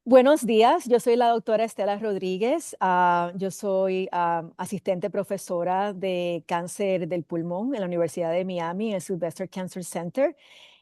Buenos días, yo soy la doctora Estela Rodríguez. Yo soy asistente profesora de cáncer del pulmón en la Universidad de Miami, en el Sylvester Cancer Center,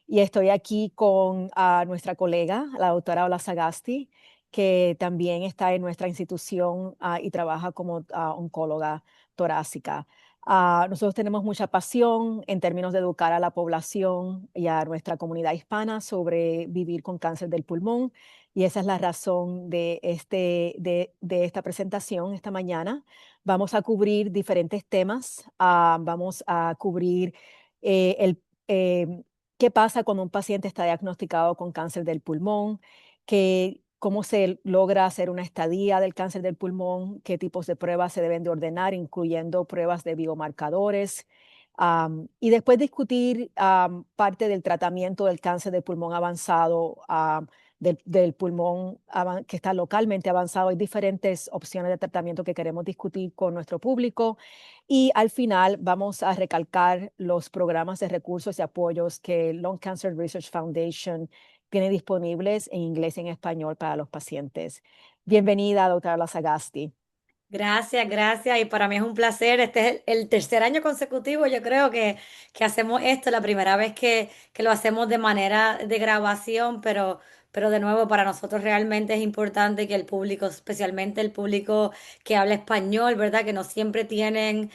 y estoy aquí con nuestra colega, la doctora Ola Sagasti, que también está en nuestra institución y trabaja como oncóloga torácica. Nosotros tenemos mucha pasión en términos de educar a la población y a nuestra comunidad hispana sobre vivir con cáncer del pulmón. Y esa es la razón de esta presentación esta mañana. Vamos a cubrir diferentes temas. Vamos a cubrir eh, el, eh, qué pasa cuando un paciente está diagnosticado con cáncer del pulmón, cómo se logra hacer una estadía del cáncer del pulmón, qué tipos de pruebas se deben de ordenar, incluyendo pruebas de biomarcadores. Y después discutir parte del tratamiento del cáncer del pulmón avanzado, del pulmón que está localmente avanzado. Hay diferentes opciones de tratamiento que queremos discutir con nuestro público. Y al final vamos a recalcar los programas de recursos y apoyos que Lung Cancer Research Foundation tiene disponibles en inglés y en español para los pacientes. Bienvenida, doctora Lazagasti. Gracias, gracias. Y para mí es un placer. Este es el tercer año consecutivo, yo creo que hacemos esto, la primera vez que lo hacemos de manera de grabación, pero de nuevo para nosotros realmente es importante que el público, especialmente el público que habla español, ¿verdad? Que no siempre tienen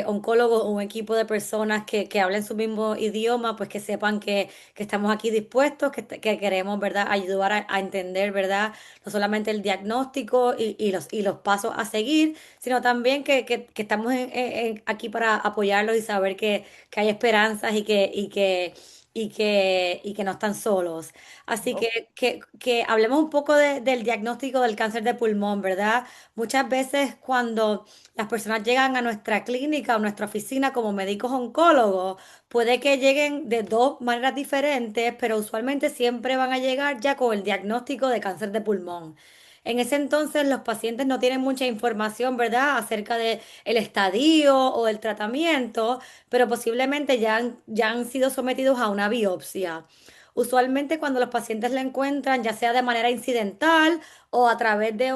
oncólogos o un equipo de personas que hablen su mismo idioma, pues que sepan que estamos aquí dispuestos, que queremos, ¿verdad? Ayudar a entender, ¿verdad? No solamente el diagnóstico y los pasos a seguir, sino también que estamos aquí para apoyarlos y saber que hay esperanzas y que no están solos. Así ¿No? que hablemos un poco del diagnóstico del cáncer de pulmón, ¿verdad? Muchas veces cuando las personas llegan a nuestra clínica o nuestra oficina como médicos oncólogos, puede que lleguen de dos maneras diferentes, pero usualmente siempre van a llegar ya con el diagnóstico de cáncer de pulmón. En ese entonces los pacientes no tienen mucha información, ¿verdad?, acerca de el estadio o el tratamiento, pero posiblemente ya han sido sometidos a una biopsia. Usualmente cuando los pacientes la encuentran, ya sea de manera incidental o a través de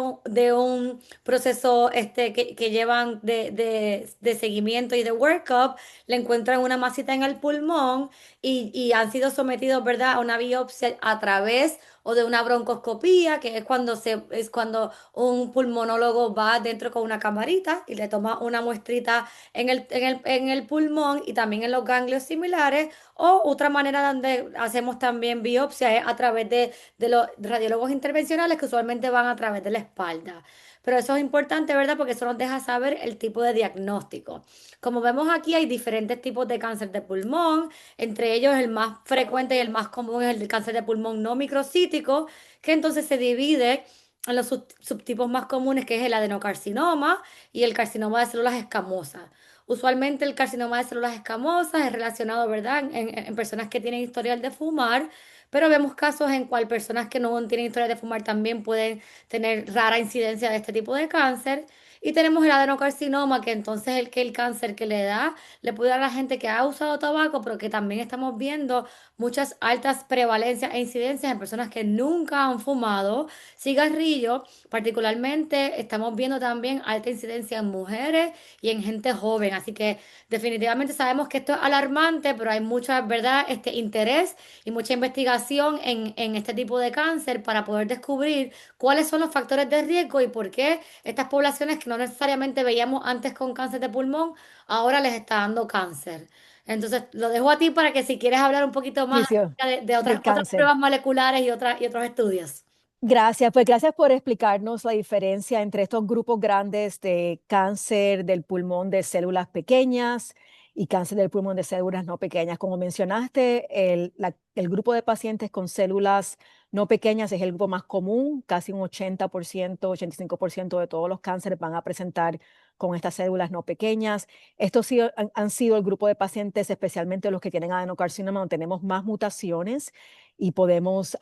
un proceso que llevan de seguimiento y de workup, le encuentran una masita en el pulmón y han sido sometidos, ¿verdad?, a una biopsia a través o de una broncoscopía, que es cuando un pulmonólogo va dentro con una camarita y le toma una muestrita en el pulmón y también en los ganglios similares. O otra manera donde hacemos también biopsia es a través de los radiólogos intervencionales que usualmente van a través de la espalda. Pero eso es importante, ¿verdad? Porque eso nos deja saber el tipo de diagnóstico. Como vemos aquí, hay diferentes tipos de cáncer de pulmón. Entre ellos, el más frecuente y el más común es el cáncer de pulmón no microcítico, que entonces se divide en los subtipos más comunes, que es el adenocarcinoma y el carcinoma de células escamosas. Usualmente el carcinoma de células escamosas es relacionado, ¿verdad?, en personas que tienen historial de fumar, pero vemos casos en cual personas que no tienen historial de fumar también pueden tener rara incidencia de este tipo de cáncer. Y tenemos el adenocarcinoma, que entonces el cáncer que le da, le puede dar a la gente que ha usado tabaco, pero que también estamos viendo muchas altas prevalencias e incidencias en personas que nunca han fumado cigarrillo. Particularmente estamos viendo también alta incidencia en mujeres y en gente joven. Así que definitivamente sabemos que esto es alarmante, pero hay mucha, ¿verdad?, interés y mucha investigación en este tipo de cáncer para poder descubrir cuáles son los factores de riesgo y por qué estas poblaciones que no necesariamente veíamos antes con cáncer de pulmón, ahora les está dando cáncer. Entonces, lo dejo a ti para que si quieres hablar un poquito más Inicio acerca de del otras cáncer. pruebas moleculares y otros estudios. Gracias, pues gracias por explicarnos la diferencia entre estos grupos grandes de cáncer del pulmón de células pequeñas y cáncer del pulmón de células no pequeñas. Como mencionaste, el grupo de pacientes con células no pequeñas es el grupo más común. Casi un 80%, 85% de todos los cánceres van a presentar con estas células no pequeñas. Estos sí han sido el grupo de pacientes, especialmente los que tienen adenocarcinoma, donde tenemos más mutaciones y podemos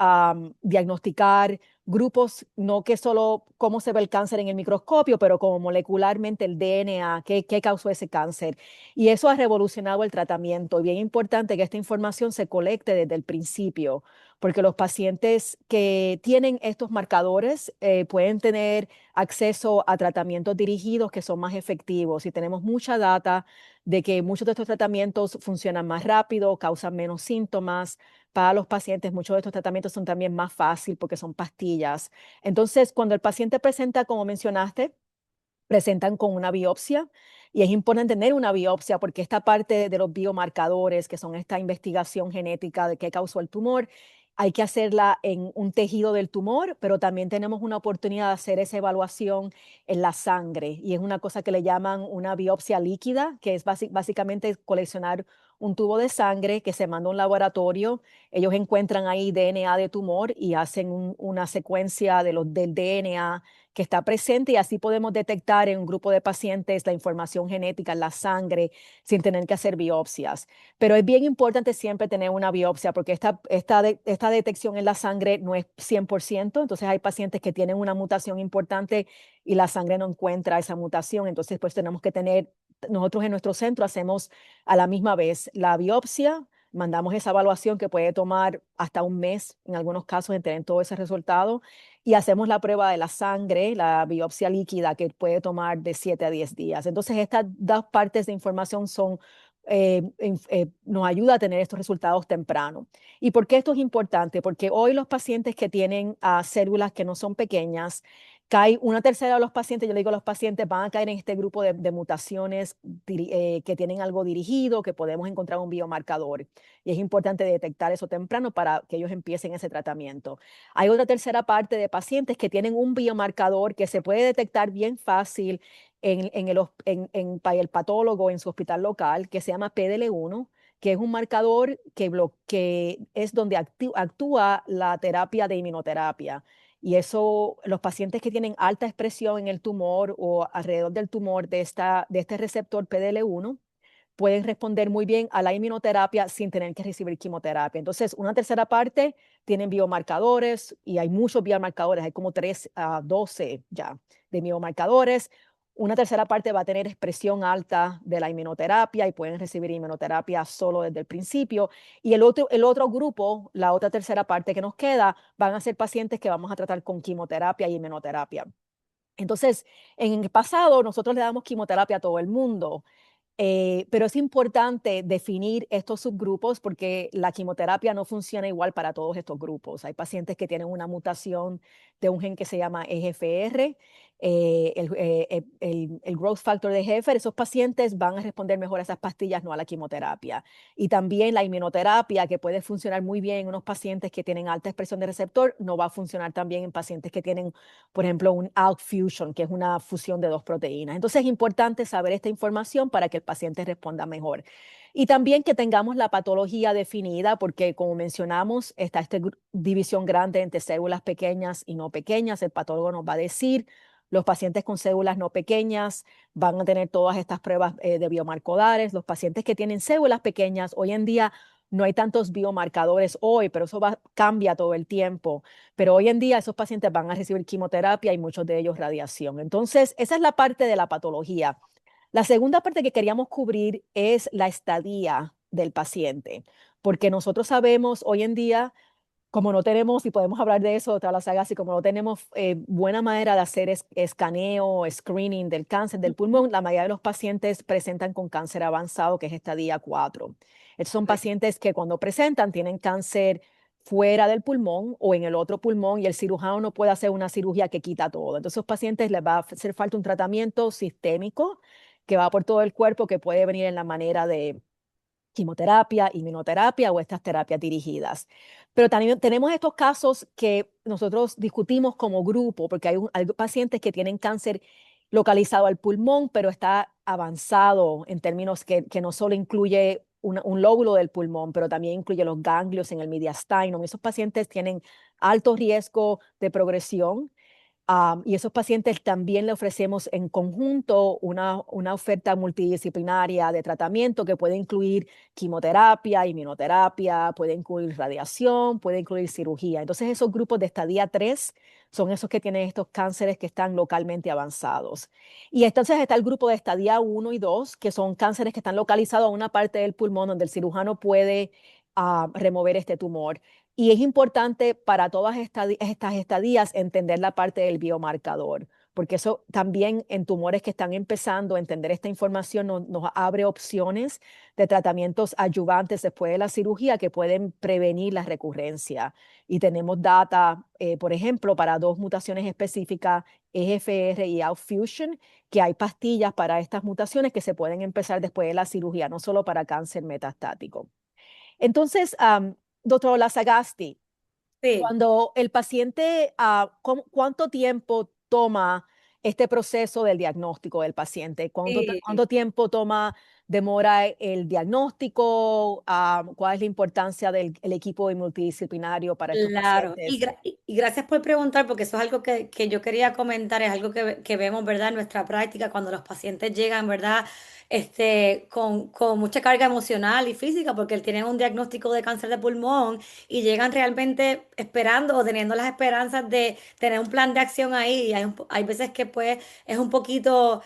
diagnosticar grupos, no que solo cómo se ve el cáncer en el microscopio, pero como molecularmente el DNA, qué causó ese cáncer. Y eso ha revolucionado el tratamiento. Y bien importante que esta información se colecte desde el principio, porque los pacientes que tienen estos marcadores pueden tener acceso a tratamientos dirigidos que son más efectivos. Y tenemos mucha data de que muchos de estos tratamientos funcionan más rápido, causan menos síntomas para los pacientes. Muchos de estos tratamientos son también más fáciles porque son pastillas. Entonces, cuando el paciente presenta, como mencionaste, presentan con una biopsia y es importante tener una biopsia porque esta parte de los biomarcadores, que son esta investigación genética de qué causó el tumor, hay que hacerla en un tejido del tumor, pero también tenemos una oportunidad de hacer esa evaluación en la sangre y es una cosa que le llaman una biopsia líquida, que es básicamente coleccionar un tubo de sangre que se manda a un laboratorio. Ellos encuentran ahí DNA de tumor y hacen una secuencia del DNA que está presente y así podemos detectar en un grupo de pacientes la información genética en la sangre sin tener que hacer biopsias. Pero es bien importante siempre tener una biopsia porque esta detección en la sangre no es 100%. Entonces hay pacientes que tienen una mutación importante y la sangre no encuentra esa mutación. Entonces pues tenemos que tener, nosotros en nuestro centro hacemos a la misma vez la biopsia. Mandamos esa evaluación que puede tomar hasta un mes en algunos casos en tener todo ese resultado y hacemos la prueba de la sangre, la biopsia líquida, que puede tomar de 7 a 10 días. Entonces, estas dos partes de información nos ayuda a tener estos resultados temprano. ¿Y por qué esto es importante? Porque hoy los pacientes que tienen células que no son pequeñas, cae una tercera de los pacientes, yo le digo a los pacientes, van a caer en este grupo de mutaciones que tienen algo dirigido, que podemos encontrar un biomarcador. Y es importante detectar eso temprano para que ellos empiecen ese tratamiento. Hay otra tercera parte de pacientes que tienen un biomarcador que se puede detectar bien fácil para el patólogo en su hospital local, que se llama PDL1, que es un marcador que es donde actúa la terapia de inmunoterapia. Y eso, los pacientes que tienen alta expresión en el tumor o alrededor del tumor de este receptor PDL1 pueden responder muy bien a la inmunoterapia sin tener que recibir quimioterapia. Entonces, una tercera parte tienen biomarcadores y hay muchos biomarcadores, hay como 3 a 12 ya de biomarcadores. Una tercera parte va a tener expresión alta de la inmunoterapia y pueden recibir inmunoterapia solo desde el principio. Y el otro grupo, la otra tercera parte que nos queda, van a ser pacientes que vamos a tratar con quimioterapia y inmunoterapia. Entonces, en el pasado nosotros le damos quimioterapia a todo el mundo. Pero es importante definir estos subgrupos porque la quimioterapia no funciona igual para todos estos grupos. Hay pacientes que tienen una mutación de un gen que se llama EGFR, el growth factor de EGFR. Esos pacientes van a responder mejor a esas pastillas, no a la quimioterapia. Y también la inmunoterapia, que puede funcionar muy bien en unos pacientes que tienen alta expresión de receptor, no va a funcionar tan bien en pacientes que tienen, por ejemplo, un ALK fusion, que es una fusión de dos proteínas. Entonces es importante saber esta información para que el paciente responda mejor. Y también que tengamos la patología definida, porque como mencionamos, está esta división grande entre células pequeñas y no pequeñas. El patólogo nos va a decir, los pacientes con células no pequeñas van a tener todas estas pruebas de biomarcadores. Los pacientes que tienen células pequeñas, hoy en día no hay tantos biomarcadores hoy, pero eso cambia todo el tiempo. Pero hoy en día esos pacientes van a recibir quimioterapia y muchos de ellos radiación. Entonces, esa es la parte de la patología. La segunda parte que queríamos cubrir es la estadía del paciente, porque nosotros sabemos hoy en día, como no tenemos, y podemos hablar de eso, toda la saga, así como no tenemos buena manera de hacer escaneo, screening del cáncer del pulmón, la mayoría de los pacientes presentan con cáncer avanzado, que es estadia 4. Estos son Ok. pacientes que cuando presentan tienen cáncer fuera del pulmón o en el otro pulmón y el cirujano no puede hacer una cirugía que quita todo. Entonces, a esos pacientes les va a hacer falta un tratamiento sistémico que va por todo el cuerpo, que puede venir en la manera de quimioterapia, inmunoterapia o estas terapias dirigidas. Pero también tenemos estos casos que nosotros discutimos como grupo, porque hay pacientes que tienen cáncer localizado al pulmón, pero está avanzado en términos que no solo incluye un lóbulo del pulmón, pero también incluye los ganglios en el mediastinum. Esos pacientes tienen alto riesgo de progresión Y esos pacientes también le ofrecemos en conjunto una oferta multidisciplinaria de tratamiento que puede incluir quimioterapia, inmunoterapia, puede incluir radiación, puede incluir cirugía. Entonces, esos grupos de estadia 3 son esos que tienen estos cánceres que están localmente avanzados. Y entonces está el grupo de estadia 1 y 2, que son cánceres que están localizados a una parte del pulmón donde el cirujano puede remover este tumor. Y es importante para todas estas estadías entender la parte del biomarcador, porque eso también en tumores que están empezando a entender esta información nos abre opciones de tratamientos adyuvantes después de la cirugía que pueden prevenir la recurrencia. Y tenemos data, por ejemplo, para dos mutaciones específicas, EGFR y ALK Fusion, que hay pastillas para estas mutaciones que se pueden empezar después de la cirugía, no solo para cáncer metastático. Entonces, doctor Lasagasti, Sí, cuando el paciente, ¿cuánto tiempo toma este proceso del diagnóstico del paciente? sí. ¿Cuánto tiempo demora el diagnóstico? ¿Cuál es la importancia del el equipo multidisciplinario para estos Claro, pacientes? y gracias por preguntar, porque eso es algo que yo quería comentar, es algo que vemos, ¿verdad?, en nuestra práctica, cuando los pacientes llegan, ¿verdad?, con mucha carga emocional y física, porque tienen un diagnóstico de cáncer de pulmón y llegan realmente esperando o teniendo las esperanzas de tener un plan de acción ahí. Y hay veces que pues es un poquito,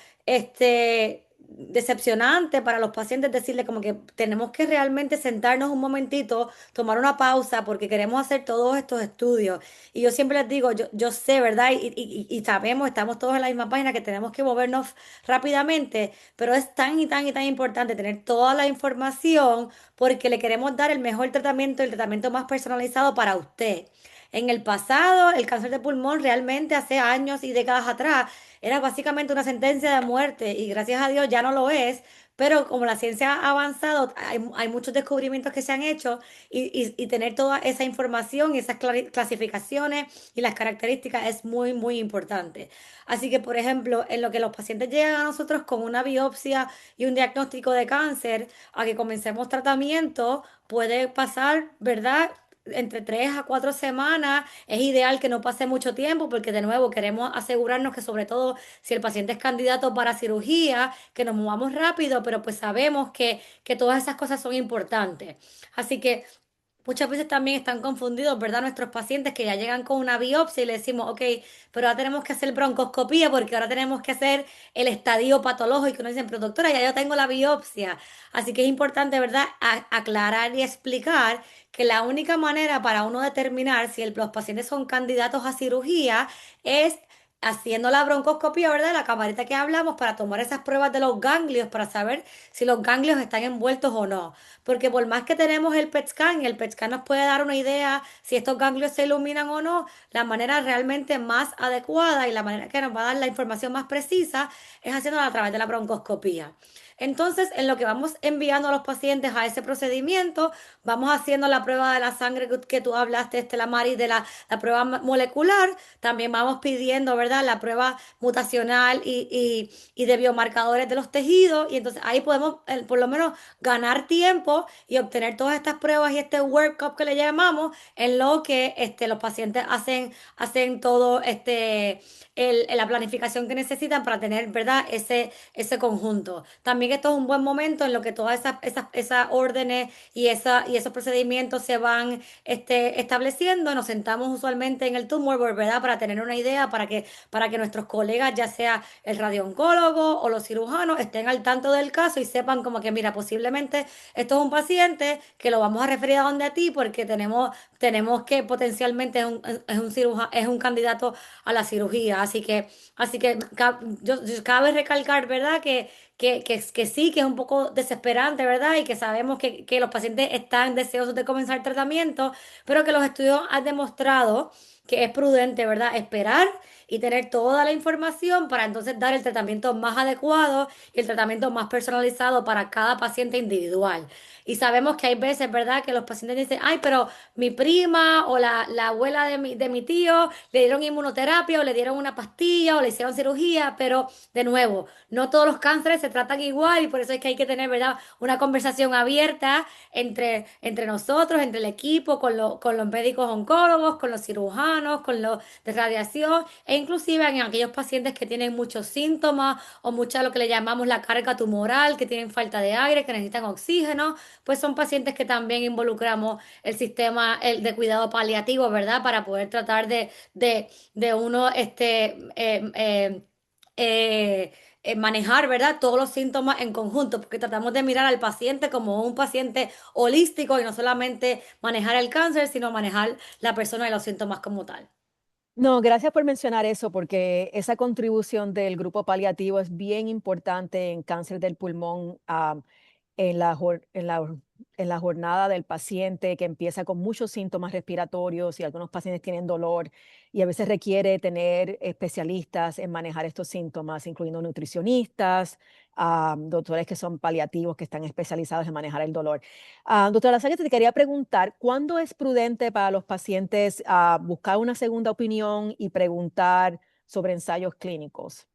decepcionante para los pacientes decirle como que tenemos que realmente sentarnos un momentito, tomar una pausa porque queremos hacer todos estos estudios. Y yo siempre les digo, yo sé, ¿verdad? Y sabemos, estamos todos en la misma página que tenemos que movernos rápidamente, pero es tan y tan y tan importante tener toda la información porque le queremos dar el mejor tratamiento, el tratamiento más personalizado para usted. En el pasado, el cáncer de pulmón realmente hace años y décadas atrás era básicamente una sentencia de muerte y gracias a Dios ya no lo es, pero como la ciencia ha avanzado, hay muchos descubrimientos que se han hecho y tener toda esa información y esas clasificaciones y las características es muy, muy importante. Así que, por ejemplo, en lo que los pacientes llegan a nosotros con una biopsia y un diagnóstico de cáncer, a que comencemos tratamiento, puede pasar, ¿verdad?, entre 3 a 4 semanas. Es ideal que no pase mucho tiempo porque de nuevo queremos asegurarnos que, sobre todo si el paciente es candidato para cirugía, que nos movamos rápido, pero pues sabemos que todas esas cosas son importantes. Así que muchas veces también están confundidos, ¿verdad? Nuestros pacientes que ya llegan con una biopsia y le decimos, ok, pero ahora tenemos que hacer broncoscopía porque ahora tenemos que hacer el estadio patológico. Y nos dicen, pero doctora, ya yo tengo la biopsia. Así que es importante, ¿verdad?, aclarar y explicar que la única manera para uno determinar si los pacientes son candidatos a cirugía es haciendo la broncoscopía, ¿verdad? La camarita que hablamos para tomar esas pruebas de los ganglios para saber si los ganglios están envueltos o no. Porque por más que tenemos el PET scan, y el PET scan nos puede dar una idea si estos ganglios se iluminan o no, la manera realmente más adecuada y la manera que nos va a dar la información más precisa es haciéndola a través de la broncoscopía. Entonces, en lo que vamos enviando a los pacientes a ese procedimiento, vamos haciendo la prueba de la sangre que tú hablaste, la Mari, de la prueba molecular. También vamos pidiendo, ¿verdad?, la prueba mutacional y de biomarcadores de los tejidos. Y entonces ahí podemos, por lo menos, ganar tiempo y obtener todas estas pruebas y este workup que le llamamos, en lo que los pacientes hacen todo la planificación que necesitan para tener, ¿verdad?, ese conjunto. También esto es un buen momento en lo que todas esas órdenes y esos procedimientos se van estableciendo. Nos sentamos usualmente en el tumor board, ¿verdad?, para tener una idea, para que nuestros colegas, ya sea el radiooncólogo o los cirujanos, estén al tanto del caso y sepan como que, mira, posiblemente esto es un paciente que lo vamos a referir a donde a ti porque tenemos que potencialmente es un candidato a la cirugía. Así que cabe recalcar, ¿verdad?, que sí, que es un poco desesperante, ¿verdad? Y que sabemos que los pacientes están deseosos de comenzar el tratamiento, pero que los estudios han demostrado que es prudente, ¿verdad?, esperar y tener toda la información para entonces dar el tratamiento más adecuado y el tratamiento más personalizado para cada paciente individual. Y sabemos que hay veces, ¿verdad?, que los pacientes dicen, ay, pero mi prima o la abuela de mi tío le dieron inmunoterapia o le dieron una pastilla o le hicieron cirugía, pero de nuevo, no todos los cánceres se tratan igual y por eso es que hay que tener, ¿verdad?, una conversación abierta entre nosotros, entre el equipo, con los médicos oncólogos, con los cirujanos humanos, con lo de radiación, e inclusive en aquellos pacientes que tienen muchos síntomas o mucha lo que le llamamos la carga tumoral, que tienen falta de aire, que necesitan oxígeno, pues son pacientes que también involucramos el sistema de cuidado paliativo, ¿verdad? Para poder tratar de uno, manejar, ¿verdad? Todos los síntomas en conjunto, porque tratamos de mirar al paciente como un paciente holístico y no solamente manejar el cáncer, sino manejar la persona y los síntomas como tal. No, gracias por mencionar eso, porque esa contribución del grupo paliativo es bien importante en cáncer del pulmón, en la, en la jornada del paciente que empieza con muchos síntomas respiratorios y algunos pacientes tienen dolor y a veces requiere tener especialistas en manejar estos síntomas, incluyendo nutricionistas, doctores que son paliativos, que están especializados en manejar el dolor. Doctora Lasalle, te quería preguntar, ¿cuándo es prudente para los pacientes buscar una segunda opinión y preguntar sobre ensayos clínicos?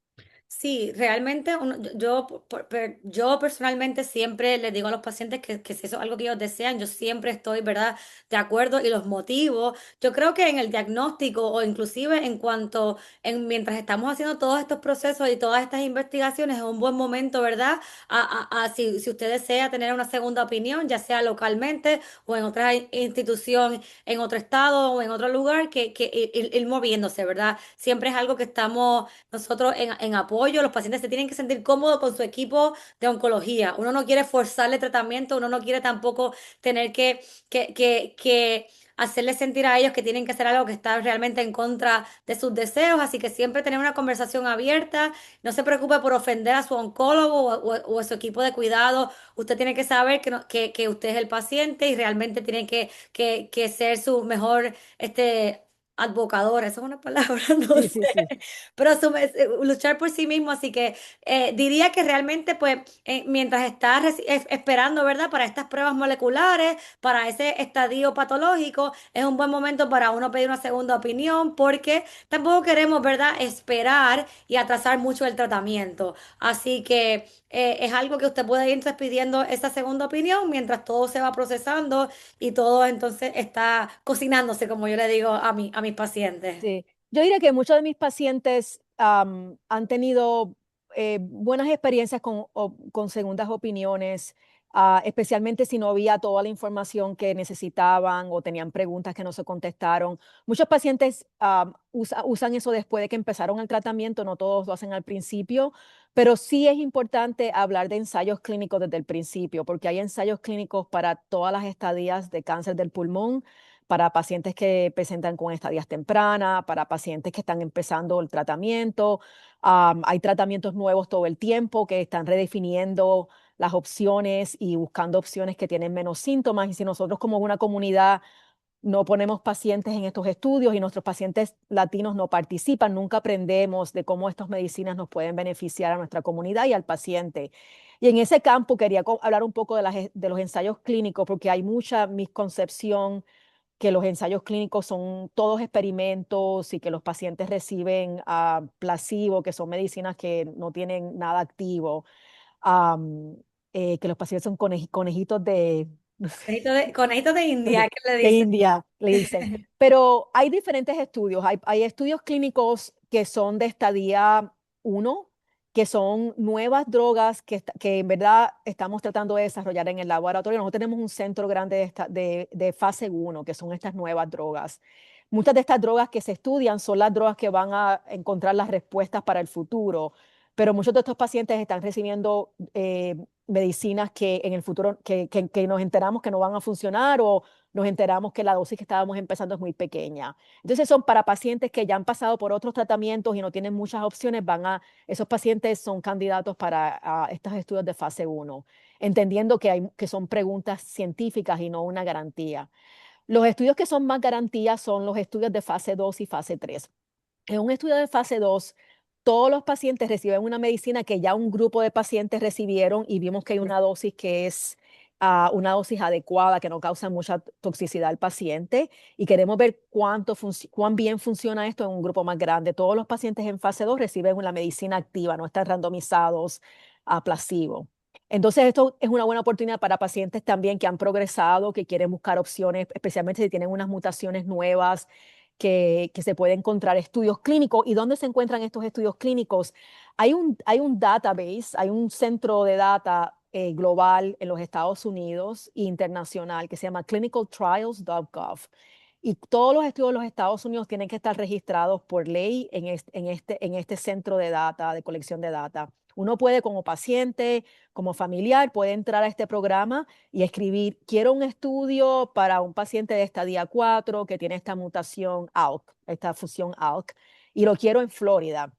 Sí, realmente yo personalmente siempre les digo a los pacientes que si eso es algo que ellos desean, yo siempre estoy, ¿verdad?, de acuerdo y los motivo. Yo creo que en el diagnóstico o inclusive en cuanto, mientras estamos haciendo todos estos procesos y todas estas investigaciones, es un buen momento, ¿verdad? Si usted desea tener una segunda opinión, ya sea localmente o en otra institución, en otro estado o en otro lugar, que ir moviéndose, ¿verdad? Siempre es algo que estamos nosotros en apoyo, los pacientes se tienen que sentir cómodos con su equipo de oncología. Uno no quiere forzarle tratamiento, uno no quiere tampoco tener que hacerles sentir a ellos que tienen que hacer algo que está realmente en contra de sus deseos. Así que siempre tener una conversación abierta. No se preocupe por ofender a su oncólogo o a su equipo de cuidado. Usted tiene que saber que usted es el paciente y realmente tiene que ser su mejor advocador. Esa es una palabra, no Sí, sé, sí, sí. pero luchar por sí mismo, así que diría que realmente, pues, mientras estás esperando, ¿verdad? Para estas pruebas moleculares, para ese estadio patológico, es un buen momento para uno pedir una segunda opinión, porque tampoco queremos, ¿verdad?, esperar y atrasar mucho el tratamiento. Así que es algo que usted puede ir entonces pidiendo esa segunda opinión mientras todo se va procesando y todo entonces está cocinándose, como yo le digo a mis pacientes. Sí, yo diría que muchos de mis pacientes han tenido buenas experiencias con segundas opiniones, especialmente si no había toda la información que necesitaban o tenían preguntas que no se contestaron. Muchos pacientes usan eso después de que empezaron el tratamiento, no todos lo hacen al principio, pero sí es importante hablar de ensayos clínicos desde el principio, porque hay ensayos clínicos para todas las estadías de cáncer del pulmón, para pacientes que presentan con estadías tempranas, para pacientes que están empezando el tratamiento. Hay tratamientos nuevos todo el tiempo que están redefiniendo las opciones y buscando opciones que tienen menos síntomas. Y si nosotros como una comunidad no ponemos pacientes en estos estudios y nuestros pacientes latinos no participan, nunca aprendemos de cómo estas medicinas nos pueden beneficiar a nuestra comunidad y al paciente. Y en ese campo quería hablar un poco de los ensayos clínicos, porque hay mucha misconcepción que los ensayos clínicos son todos experimentos y que los pacientes reciben placebo, que son medicinas que no tienen nada activo, am, que los pacientes son conejitos de, no sé, Conejito de India, ¿qué le de dice? India, le dicen. Pero hay diferentes estudios. Hay estudios clínicos que son de estadía uno, que son nuevas drogas que en verdad estamos tratando de desarrollar en el laboratorio. Nosotros tenemos un centro grande de fase uno, que son estas nuevas drogas. Muchas de estas drogas que se estudian son las drogas que van a encontrar las respuestas para el futuro, pero muchos de estos pacientes están recibiendo medicinas que en el futuro, que nos enteramos que no van a funcionar o nos enteramos que la dosis que estábamos empezando es muy pequeña. Entonces son para pacientes que ya han pasado por otros tratamientos y no tienen muchas opciones, esos pacientes son candidatos para estos estudios de fase uno, entendiendo que son preguntas científicas y no una garantía. Los estudios que son más garantías son los estudios de fase 2 y fase 3. En un estudio de fase 2, todos los pacientes reciben una medicina que ya un grupo de pacientes recibieron y vimos que hay una dosis que es una dosis adecuada, que no causa mucha toxicidad al paciente. Y queremos ver cuán bien funciona esto en un grupo más grande. Todos los pacientes en fase 2 reciben la medicina activa, no están randomizados a placebo. Entonces, esto es una buena oportunidad para pacientes también que han progresado, que quieren buscar opciones, especialmente si tienen unas mutaciones nuevas que se puede encontrar estudios clínicos. ¿Y dónde se encuentran estos estudios clínicos? Hay un database, hay un centro de data global en los Estados Unidos e internacional que se llama clinicaltrials.gov. Y todos los estudios de los Estados Unidos tienen que estar registrados por ley en este centro de data, de colección de data. Uno puede, como paciente, como familiar, puede entrar a este programa y escribir, quiero un estudio para un paciente de estadia 4 que tiene esta mutación ALK, esta fusión ALK, y lo quiero en Florida.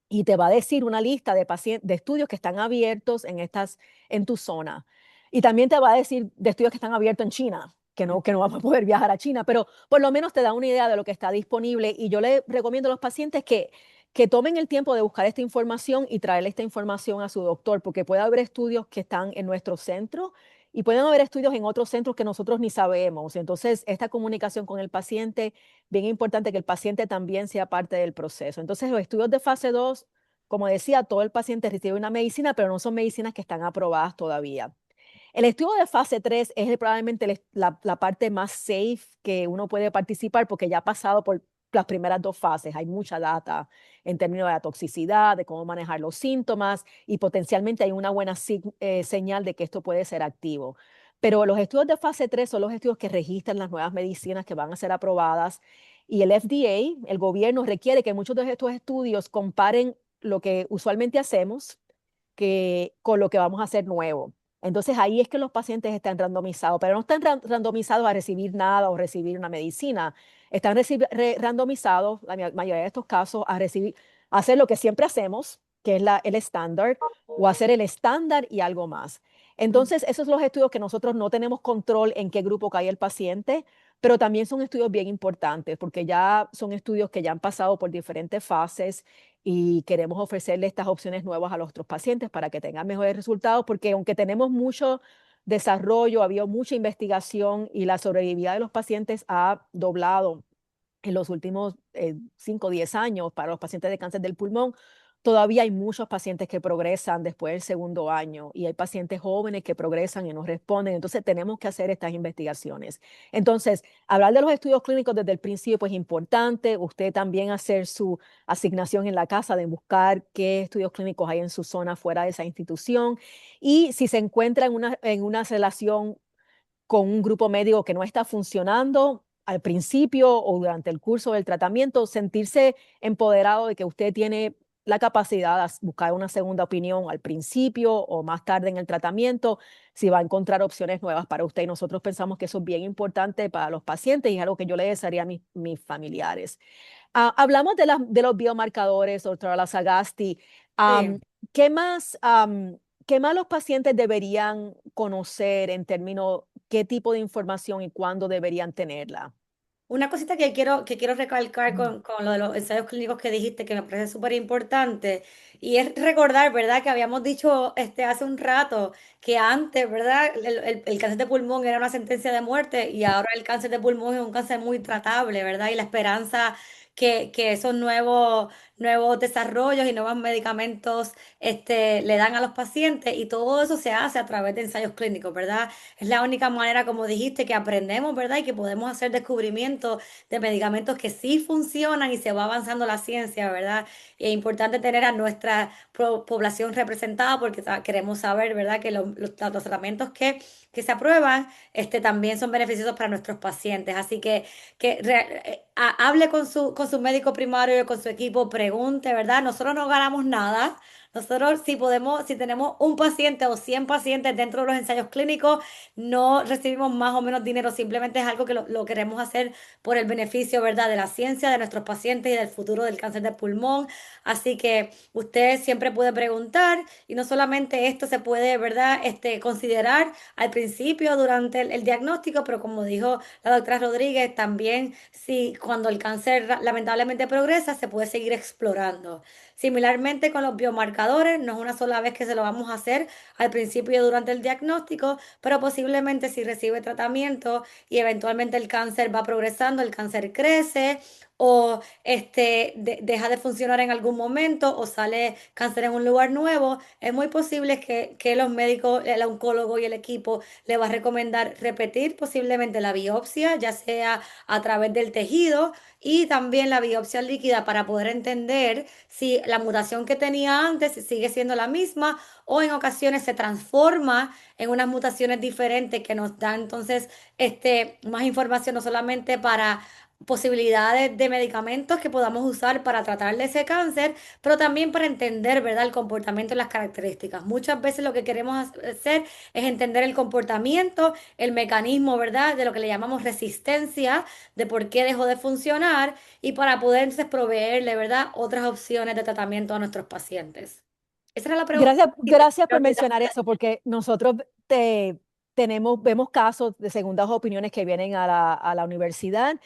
Y te va a decir una lista de estudios que están abiertos en tu zona. Y también te va a decir de estudios que están abiertos en China, que no vamos a poder viajar a China, pero por lo menos te da una idea de lo que está disponible. Y yo le recomiendo a los pacientes que tomen el tiempo de buscar esta información y traerle esta información a su doctor, porque puede haber estudios que están en nuestro centro y pueden haber estudios en otros centros que nosotros ni sabemos. Entonces, esta comunicación con el paciente, bien importante que el paciente también sea parte del proceso. Entonces, los estudios de fase 2, como decía, todo el paciente recibe una medicina, pero no son medicinas que están aprobadas todavía. El estudio de fase 3 es probablemente la parte más safe que uno puede participar porque ya ha pasado por las primeras dos fases. Hay mucha data en términos de la toxicidad, de cómo manejar los síntomas y potencialmente hay una buena señal de que esto puede ser activo. Pero los estudios de fase 3 son los estudios que registran las nuevas medicinas que van a ser aprobadas y el FDA, el gobierno, requiere que muchos de estos estudios comparen lo que usualmente hacemos con lo que vamos a hacer nuevo. Entonces ahí es que los pacientes están randomizados, pero no están randomizados a recibir nada o recibir una medicina. Están randomizados, la mayoría de estos casos, a hacer lo que siempre hacemos, que es el estándar, o hacer el estándar y algo más. Entonces, esos son los estudios que nosotros no tenemos control en qué grupo cae el paciente, pero también son estudios bien importantes porque ya son estudios que ya han pasado por diferentes fases y queremos ofrecerle estas opciones nuevas a nuestros pacientes para que tengan mejores resultados, porque aunque tenemos mucho desarrollo, ha habido mucha investigación y la sobrevivencia de los pacientes ha doblado en los últimos 5 o 10 años para los pacientes de cáncer del pulmón. Todavía hay muchos pacientes que progresan después del segundo año y hay pacientes jóvenes que progresan y no responden. Entonces tenemos que hacer estas investigaciones. Entonces, hablar de los estudios clínicos desde el principio pues, es importante. Usted también hacer su asignación en la casa de buscar qué estudios clínicos hay en su zona fuera de esa institución. Y si se encuentra en una relación con un grupo médico que no está funcionando al principio o durante el curso del tratamiento, sentirse empoderado de que usted tiene la capacidad de buscar una segunda opinión al principio o más tarde en el tratamiento, si va a encontrar opciones nuevas para usted. Y nosotros pensamos que eso es bien importante para los pacientes y es algo que yo le desearía a mis familiares. Hablamos de los biomarcadores, doctora Lazagasti. Am, Sí. ¿qué más, qué más los pacientes deberían conocer en términos qué tipo de información y cuándo deberían tenerla? Una cosita que quiero recalcar Ujú. con lo de los ensayos clínicos que dijiste, que me parece súper importante, y es recordar, ¿verdad? Que habíamos dicho hace un rato que antes, ¿verdad? El cáncer de pulmón era una sentencia de muerte y ahora el cáncer de pulmón es un cáncer muy tratable, ¿verdad? Y la esperanza que esos nuevos desarrollos y nuevos medicamentos le dan a los pacientes y todo eso se hace a través de ensayos clínicos, ¿verdad? Es la única manera, como dijiste, que aprendemos, ¿verdad? Y que podemos hacer descubrimientos de medicamentos que sí funcionan y se va avanzando la ciencia, ¿verdad? Y es importante tener a nuestra población representada porque queremos saber, ¿verdad? Que los tratamientos que se aprueban también son beneficiosos para nuestros pacientes. Así que hable con su médico primario, con su equipo, pregunte, ¿verdad? Nosotros no ganamos nada. Nosotros, si podemos, si tenemos un paciente o 100 pacientes dentro de los ensayos clínicos, no recibimos más o menos dinero, simplemente es algo que lo queremos hacer por el beneficio, ¿verdad?, de la ciencia, de nuestros pacientes y del futuro del cáncer de pulmón. Así que usted siempre puede preguntar y no solamente esto se puede, ¿verdad?, considerar al principio durante el diagnóstico, pero como dijo la doctora Rodríguez, también si cuando el cáncer lamentablemente progresa, se puede seguir explorando. Similarmente con los biomarcadores, no es una sola vez que se lo vamos a hacer al principio y durante el diagnóstico, pero posiblemente si recibe tratamiento y eventualmente el cáncer va progresando, el cáncer crece o deja de funcionar en algún momento o sale cáncer en un lugar nuevo, es muy posible que los médicos, el oncólogo y el equipo le va a recomendar repetir posiblemente la biopsia, ya sea a través del tejido y también la biopsia líquida para poder entender si la mutación que tenía antes sigue siendo la misma o en ocasiones se transforma en unas mutaciones diferentes que nos dan entonces más información no solamente para posibilidades de medicamentos que podamos usar para tratar de ese cáncer, pero también para entender, ¿verdad?, el comportamiento y las características. Muchas veces lo que queremos hacer es entender el comportamiento, el mecanismo, ¿verdad?, de lo que le llamamos resistencia, de por qué dejó de funcionar y para poder entonces proveerle, ¿verdad?, otras opciones de tratamiento a nuestros pacientes. Esa era la pregunta. Gracias por mencionar eso, porque nosotros vemos casos de segundas opiniones que vienen a la universidad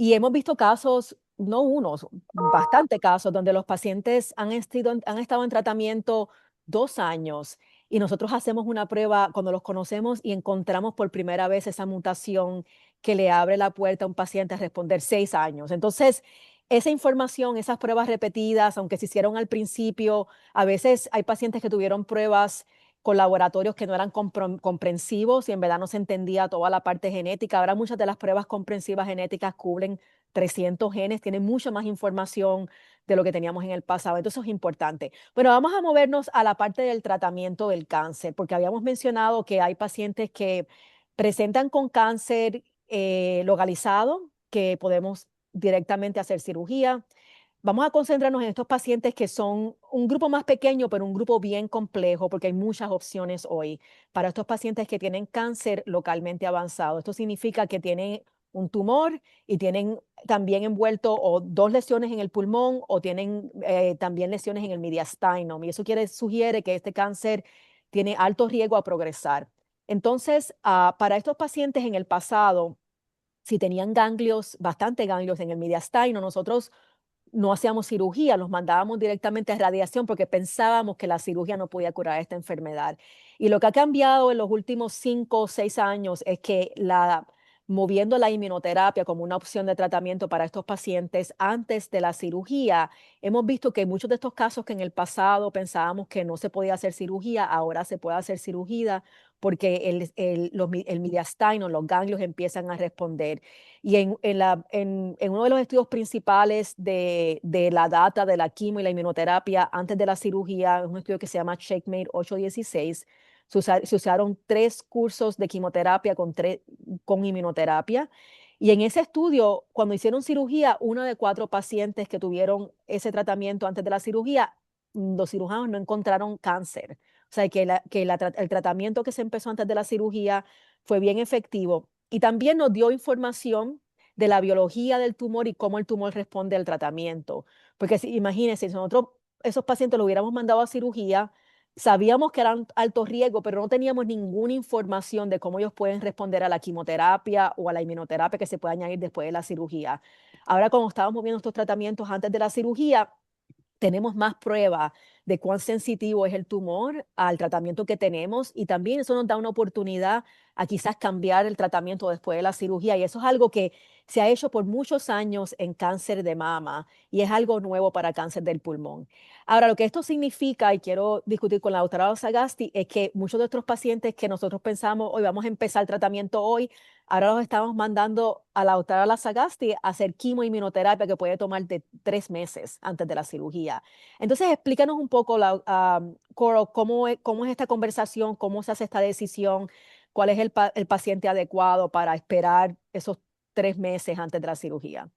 y hemos visto casos, no unos, bastante casos, donde los pacientes han estado en tratamiento 2 años y nosotros hacemos una prueba cuando los conocemos y encontramos por primera vez esa mutación que le abre la puerta a un paciente a responder 6 años. Entonces, esa información, esas pruebas repetidas, aunque se hicieron al principio, a veces hay pacientes que tuvieron pruebas con laboratorios que no eran comprensivos y en verdad no se entendía toda la parte genética. Ahora muchas de las pruebas comprensivas genéticas cubren 300 genes, tienen mucha más información de lo que teníamos en el pasado. Entonces eso es importante. Bueno, vamos a movernos a la parte del tratamiento del cáncer, porque habíamos mencionado que hay pacientes que presentan con cáncer localizado, que podemos directamente hacer cirugía. Vamos a concentrarnos en estos pacientes que son un grupo más pequeño, pero un grupo bien complejo, porque hay muchas opciones hoy para estos pacientes que tienen cáncer localmente avanzado. Esto significa que tienen un tumor y tienen también envuelto o dos lesiones en el pulmón o tienen también lesiones en el mediastinum. Y eso sugiere que este cáncer tiene alto riesgo a progresar. Entonces, para estos pacientes en el pasado, si tenían ganglios, bastante ganglios en el mediastinum, nosotros no hacíamos cirugía, los mandábamos directamente a radiación porque pensábamos que la cirugía no podía curar esta enfermedad. Y lo que ha cambiado en los últimos 5 o 6 años es que moviendo la inmunoterapia como una opción de tratamiento para estos pacientes antes de la cirugía, hemos visto que muchos de estos casos que en el pasado pensábamos que no se podía hacer cirugía, ahora se puede hacer cirugía porque el mediastinum, los ganglios empiezan a responder. Y en uno de los estudios principales de la data de la quimio y la inmunoterapia antes de la cirugía, un estudio que se llama Checkmate 816, se usaron 3 cursos de quimioterapia con inmunoterapia. Y en ese estudio, cuando hicieron cirugía, uno de 4 pacientes que tuvieron ese tratamiento antes de la cirugía, los cirujanos no encontraron cáncer. O sea, el tratamiento que se empezó antes de la cirugía fue bien efectivo. Y también nos dio información de la biología del tumor y cómo el tumor responde al tratamiento. Porque imagínense, si nosotros esos pacientes los hubiéramos mandado a cirugía, sabíamos que eran alto riesgo, pero no teníamos ninguna información de cómo ellos pueden responder a la quimioterapia o a la inmunoterapia que se puede añadir después de la cirugía. Ahora, cuando estábamos viendo estos tratamientos antes de la cirugía, tenemos más prueba de cuán sensitivo es el tumor al tratamiento que tenemos y también eso nos da una oportunidad a quizás cambiar el tratamiento después de la cirugía y eso es algo que se ha hecho por muchos años en cáncer de mama y es algo nuevo para cáncer del pulmón. Ahora, lo que esto significa, y quiero discutir con la doctora Sagasti, es que muchos de nuestros pacientes que nosotros pensamos, hoy vamos a empezar el tratamiento hoy, ahora los estamos mandando a la doctora Sagasti a hacer quimioinmunoterapia que puede tomar de 3 meses antes de la cirugía. Entonces, explícanos un poco, Coral, cómo es esta conversación, cómo se hace esta decisión, cuál es el paciente adecuado para esperar esos 3 meses antes de la cirugía.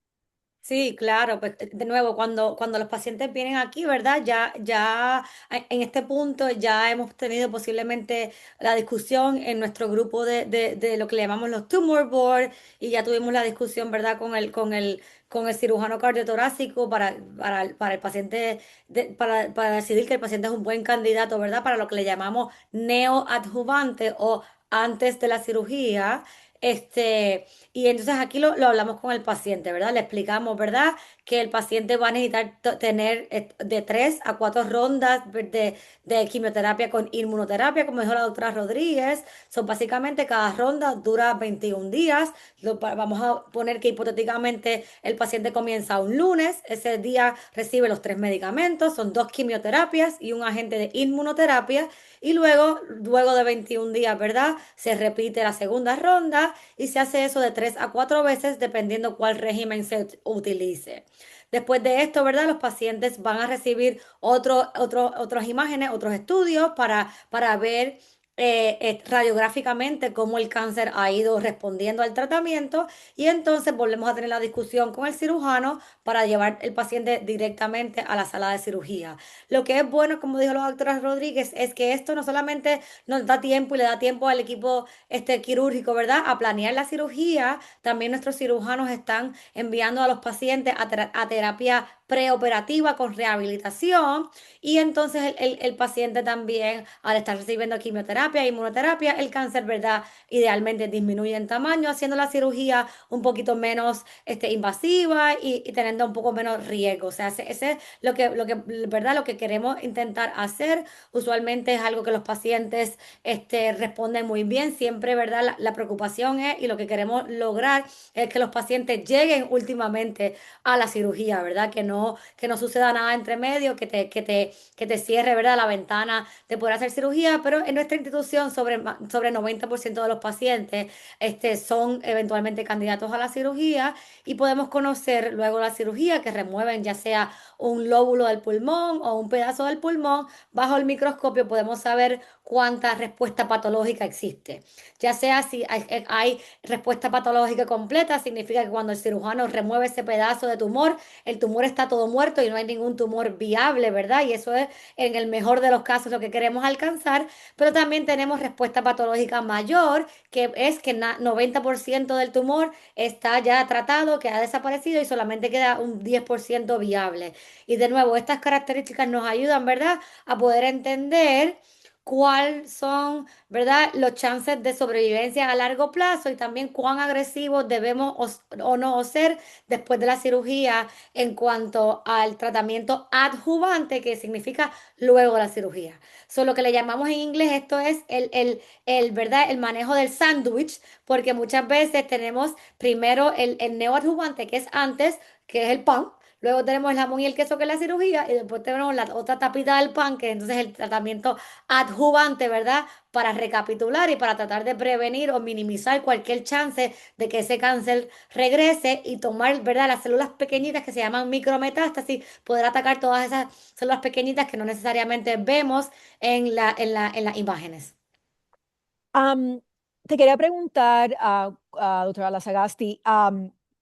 Sí, claro, pues de nuevo, cuando los pacientes vienen aquí, ¿verdad? Ya en este punto ya hemos tenido posiblemente la discusión en nuestro grupo de lo que le llamamos los tumor board y ya tuvimos la discusión, ¿verdad? Con el cirujano cardiotorácico para el paciente, para decidir que el paciente es un buen candidato, ¿verdad? Para lo que le llamamos neoadjuvante o antes de la cirugía. Y entonces aquí lo hablamos con el paciente, ¿verdad? Le explicamos, ¿verdad? que el paciente va a necesitar tener de 3 a 4 rondas de quimioterapia con inmunoterapia, como dijo la doctora Rodríguez. Son básicamente cada ronda dura 21 días. Vamos a poner que hipotéticamente el paciente comienza un lunes, ese día recibe los 3 medicamentos, son 2 quimioterapias y un agente de inmunoterapia. Y luego de 21 días, ¿verdad? Se repite la segunda ronda y se hace eso de 3 a 4 veces dependiendo cuál régimen se utilice. Después de esto, ¿verdad? Los pacientes van a recibir otras imágenes, otros estudios para ver radiográficamente cómo el cáncer ha ido respondiendo al tratamiento y entonces volvemos a tener la discusión con el cirujano para llevar el paciente directamente a la sala de cirugía. Lo que es bueno, como dijo la doctora Rodríguez, es que esto no solamente nos da tiempo y le da tiempo al equipo quirúrgico, ¿verdad? A planear la cirugía, también nuestros cirujanos están enviando a los pacientes a terapia preoperativa con rehabilitación y entonces el paciente también al estar recibiendo quimioterapia e inmunoterapia, el cáncer, ¿verdad? Idealmente disminuye en tamaño, haciendo la cirugía un poquito menos invasiva y teniendo un poco menos riesgo. O sea, ese es ¿verdad? Lo que queremos intentar hacer. Usualmente es algo que los pacientes responden muy bien. Siempre, ¿verdad? La preocupación es y lo que queremos lograr es que los pacientes lleguen últimamente a la cirugía, ¿verdad? Que no suceda nada entre medio, que te cierre, ¿verdad? La ventana de poder hacer cirugía, pero en nuestra institución sobre 90% de los pacientes son eventualmente candidatos a la cirugía y podemos conocer luego la cirugía que remueven ya sea un lóbulo del pulmón o un pedazo del pulmón, bajo el microscopio podemos saber cuánta respuesta patológica existe. Ya sea si hay respuesta patológica completa, significa que cuando el cirujano remueve ese pedazo de tumor, el tumor está todo muerto y no hay ningún tumor viable, ¿verdad? Y eso es en el mejor de los casos lo que queremos alcanzar, pero también tenemos respuesta patológica mayor, que es que 90% del tumor está ya tratado, que ha desaparecido y solamente queda un 10% viable. Y de nuevo, estas características nos ayudan, ¿verdad?, a poder entender cuáles son, ¿verdad?, los chances de sobrevivencia a largo plazo y también cuán agresivos debemos o no ser después de la cirugía en cuanto al tratamiento adjuvante, que significa luego de la cirugía. So, lo que le llamamos en inglés, esto es ¿verdad?, el manejo del sándwich, porque muchas veces tenemos primero el neoadjuvante, que es antes, que es el pan. Luego tenemos el jamón y el queso, que es la cirugía, y después tenemos la otra tapita del pan, que entonces es el tratamiento adjuvante, ¿verdad? Para recapitular y para tratar de prevenir o minimizar cualquier chance de que ese cáncer regrese y tomar, ¿verdad?, las células pequeñitas que se llaman micrometástasis, poder atacar todas esas células pequeñitas que no necesariamente vemos en las imágenes. Am, Te quería preguntar, doctora Lazagasti,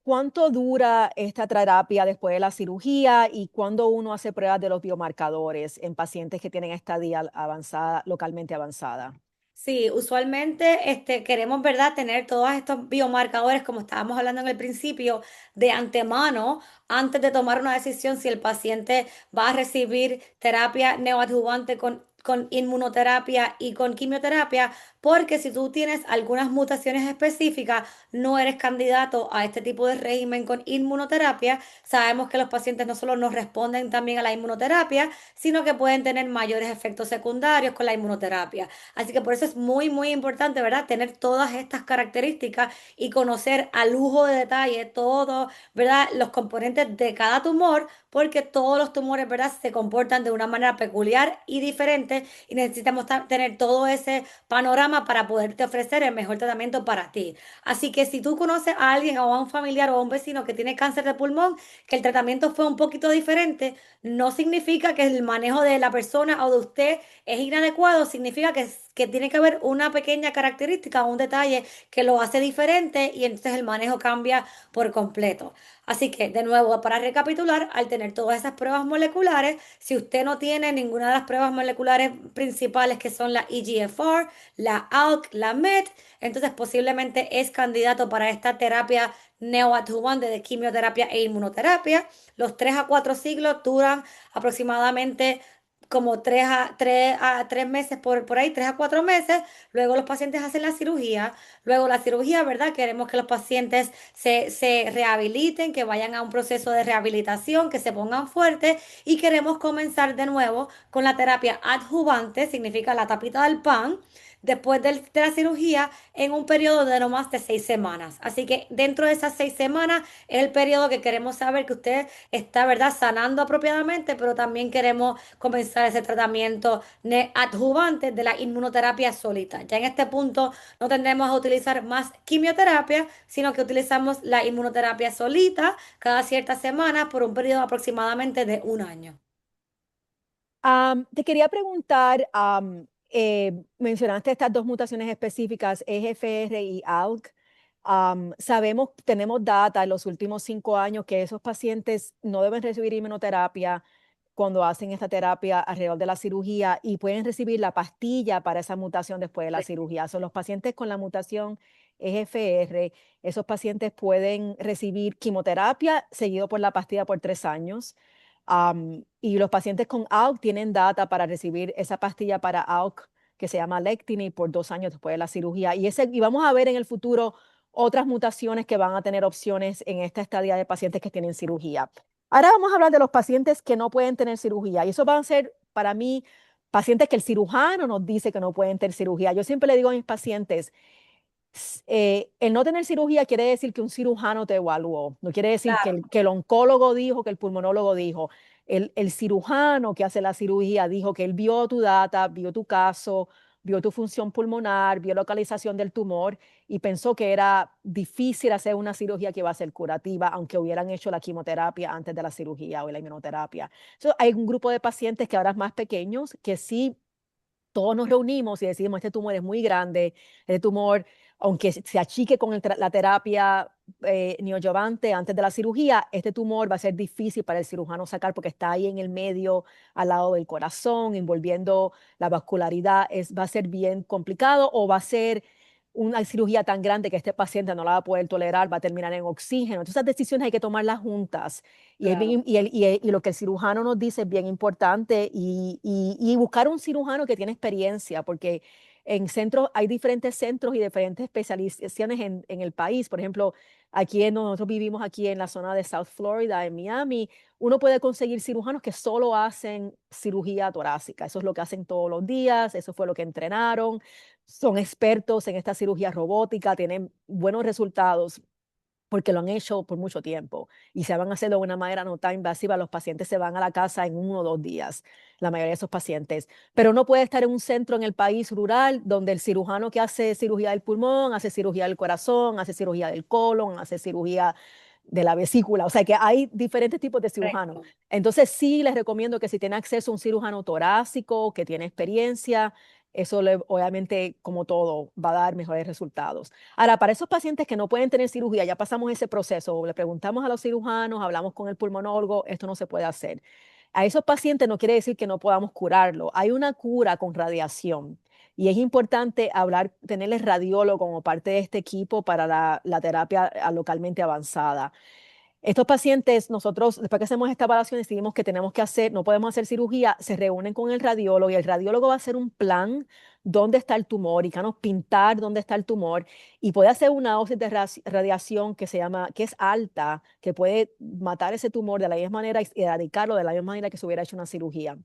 ¿cuánto dura esta terapia después de la cirugía y cuándo uno hace pruebas de los biomarcadores en pacientes que tienen estadía avanzada, localmente avanzada? Sí, usualmente queremos, ¿verdad?, tener todos estos biomarcadores, como estábamos hablando en el principio, de antemano, antes de tomar una decisión si el paciente va a recibir terapia neoadjuvante con inmunoterapia y con quimioterapia, porque si tú tienes algunas mutaciones específicas, no eres candidato a este tipo de régimen con inmunoterapia. Sabemos que los pacientes no solo no responden también a la inmunoterapia, sino que pueden tener mayores efectos secundarios con la inmunoterapia. Así que por eso es muy, muy importante, ¿verdad?, tener todas estas características y conocer a lujo de detalle todos, ¿verdad?, los componentes de cada tumor, porque todos los tumores, ¿verdad?, se comportan de una manera peculiar y diferente y necesitamos tener todo ese panorama para poderte ofrecer el mejor tratamiento para ti. Así que si tú conoces a alguien o a un familiar o a un vecino que tiene cáncer de pulmón, que el tratamiento fue un poquito diferente, no significa que el manejo de la persona o de usted es inadecuado, significa que tiene que haber una pequeña característica o un detalle que lo hace diferente y entonces el manejo cambia por completo. Así que, de nuevo, para recapitular, al tener todas esas pruebas moleculares, si usted no tiene ninguna de las pruebas moleculares principales que son la EGFR, la ALK, la MET, entonces posiblemente es candidato para esta terapia neoadjuvante de quimioterapia e inmunoterapia. Los 3 a 4 ciclos duran aproximadamente como 3 a 3 meses por ahí, 3 a 4 meses. Luego los pacientes hacen la cirugía. Luego la cirugía, ¿verdad? Queremos que los pacientes se rehabiliten, que vayan a un proceso de rehabilitación, que se pongan fuertes y queremos comenzar de nuevo con la terapia adjuvante, significa la tapita del pan, después de la cirugía en un periodo de no más de 6 semanas. Así que dentro de esas 6 semanas es el periodo que queremos saber que usted está, ¿verdad?, sanando apropiadamente, pero también queremos comenzar ese tratamiento adjuvante de la inmunoterapia solita. Ya en este punto no tendremos a utilizar más quimioterapia, sino que utilizamos la inmunoterapia solita cada ciertas semanas por un periodo aproximadamente de un año. Te quería preguntar, mencionaste estas dos mutaciones específicas, EGFR y ALK. Sabemos, tenemos data en los últimos 5 años que esos pacientes no deben recibir inmunoterapia cuando hacen esta terapia alrededor de la cirugía y pueden recibir la pastilla para esa mutación después de la cirugía. Son los pacientes con la mutación EGFR, esos pacientes pueden recibir quimioterapia seguido por la pastilla por 3 años. Y los pacientes con ALK tienen data para recibir esa pastilla para ALK que se llama Lectinib por 2 años después de la cirugía. Y vamos a ver en el futuro otras mutaciones que van a tener opciones en esta estadía de pacientes que tienen cirugía. Ahora vamos a hablar de los pacientes que no pueden tener cirugía. Y eso van a ser, para mí, pacientes que el cirujano nos dice que no pueden tener cirugía. Yo siempre le digo a mis pacientes, el no tener cirugía quiere decir que un cirujano te evaluó, no quiere decir que Claro, el oncólogo dijo, que el pulmonólogo dijo. El cirujano que hace la cirugía dijo que él vio tu data, vio tu caso, vio tu función pulmonar, vio localización del tumor y pensó que era difícil hacer una cirugía que iba a ser curativa, aunque hubieran hecho la quimioterapia antes de la cirugía o la inmunoterapia. Hay un grupo de pacientes que ahora es más pequeños que sí todos nos reunimos y decimos, este tumor es muy grande, este tumor, aunque se achique con la terapia neoadyuvante antes de la cirugía, este tumor va a ser difícil para el cirujano sacar porque está ahí en el medio, al lado del corazón, envolviendo la vascularidad, va a ser bien complicado o va a ser una cirugía tan grande que este paciente no la va a poder tolerar, va a terminar en oxígeno. Entonces, esas decisiones hay que tomarlas juntas. claro. Y lo que el cirujano nos dice es bien importante y buscar un cirujano que tiene experiencia, porque en centros hay diferentes centros y diferentes especializaciones en el país. Por ejemplo, nosotros vivimos aquí en la zona de South Florida, en Miami, uno puede conseguir cirujanos que solo hacen cirugía torácica. Eso es lo que hacen todos los días, eso fue lo que entrenaron, son expertos en esta cirugía robótica, tienen buenos resultados porque lo han hecho por mucho tiempo y se van a hacer de una manera no tan invasiva. Los pacientes se van a la casa en 1 o 2 días, la mayoría de esos pacientes. Pero no puede estar en un centro en el país rural donde el cirujano que hace cirugía del pulmón, hace cirugía del corazón, hace cirugía del colon, hace cirugía de la vesícula. O sea que hay diferentes tipos de cirujanos. Correcto. Entonces sí les recomiendo que si tiene acceso a un cirujano torácico que tiene experiencia, eso obviamente, como todo, va a dar mejores resultados. Ahora, para esos pacientes que no pueden tener cirugía, ya pasamos ese proceso, le preguntamos a los cirujanos, hablamos con el pulmonólogo, esto no se puede hacer. A esos pacientes no quiere decir que no podamos curarlo. Hay una cura con radiación y es importante hablar, tenerles radiólogo como parte de este equipo para la terapia localmente avanzada. Estos pacientes, nosotros, después que hacemos esta evaluación, decidimos que tenemos que hacer, no podemos hacer cirugía, se reúnen con el radiólogo y el radiólogo va a hacer un plan dónde está el tumor y que nos pintar dónde está el tumor y puede hacer una dosis de radiación que se llama, que es alta, que puede matar ese tumor de la misma manera y erradicarlo de la misma manera que se hubiera hecho una cirugía.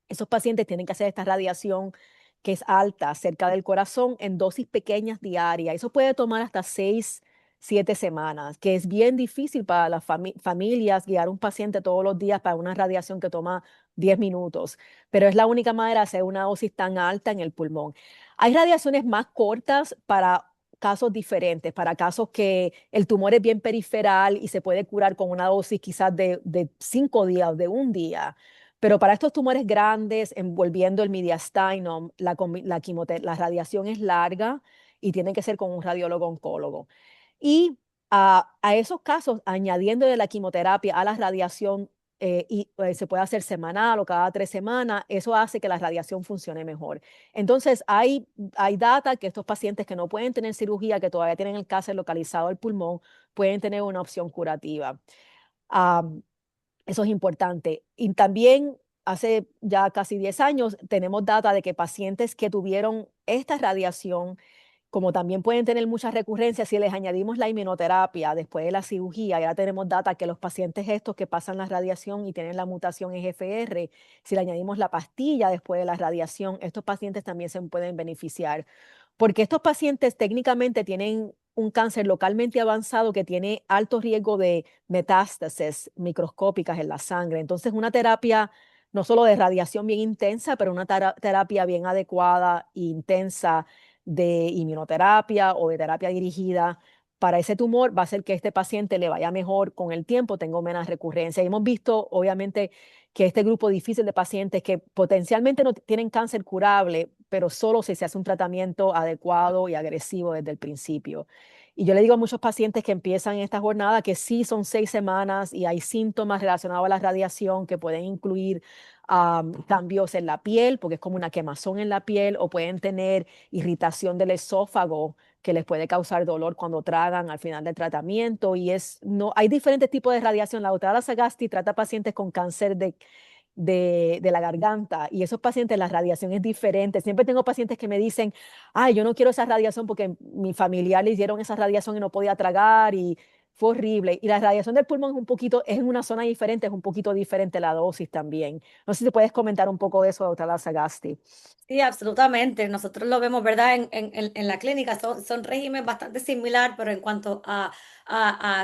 Esos pacientes tienen que hacer esta radiación que es alta cerca del corazón en dosis pequeñas diarias. Eso puede tomar hasta 6, 7 semanas, que es bien difícil para las familias guiar a un paciente todos los días para una radiación que toma 10 minutos, pero es la única manera de hacer una dosis tan alta en el pulmón. Hay radiaciones más cortas para casos diferentes, para casos que el tumor es bien periferal y se puede curar con una dosis quizás de 5 días o de un día. Pero para estos tumores grandes, envolviendo el mediastinum, la radiación es larga y tiene que ser con un radiólogo oncólogo. Y a esos casos, añadiendo la quimioterapia a la radiación, se puede hacer semanal o cada 3 semanas, eso hace que la radiación funcione mejor. Entonces, hay data que estos pacientes que no pueden tener cirugía, que todavía tienen el cáncer localizado del pulmón, pueden tener una opción curativa. Am, Eso es importante. Y también hace ya casi 10 años tenemos data de que pacientes que tuvieron esta radiación, como también pueden tener muchas recurrencias, si les añadimos la inmunoterapia después de la cirugía, ya tenemos data que los pacientes estos que pasan la radiación y tienen la mutación EGFR, si le añadimos la pastilla después de la radiación, estos pacientes también se pueden beneficiar. Porque estos pacientes técnicamente tienen un cáncer localmente avanzado que tiene alto riesgo de metástasis microscópicas en la sangre. Entonces, una terapia no solo de radiación bien intensa, pero una terapia bien adecuada e intensa de inmunoterapia o de terapia dirigida para ese tumor va a hacer que este paciente le vaya mejor con el tiempo, tenga menos recurrencia. Y hemos visto, obviamente, que este grupo difícil de pacientes que potencialmente no tienen cáncer curable, pero solo si se hace un tratamiento adecuado y agresivo desde el principio. Y yo le digo a muchos pacientes que empiezan esta jornada que sí son 6 semanas y hay síntomas relacionados a la radiación que pueden incluir cambios en la piel, porque es como una quemazón en la piel, o pueden tener irritación del esófago que les puede causar dolor cuando tragan al final del tratamiento. Y no, hay diferentes tipos de radiación. La doctora Sagasti trata pacientes con cáncer de la garganta y esos pacientes la radiación es diferente. Siempre tengo pacientes que me dicen, ay, yo no quiero esa radiación porque mi familiar le hicieron esa radiación y no podía tragar y fue horrible. Y la radiación del pulmón es un poquito, es en una zona diferente, es un poquito diferente la dosis también. No sé si puedes comentar un poco de eso, doctora Sagasti. Sí, absolutamente. Nosotros lo vemos, ¿verdad? En la clínica son regímenes bastante similar, pero en cuanto a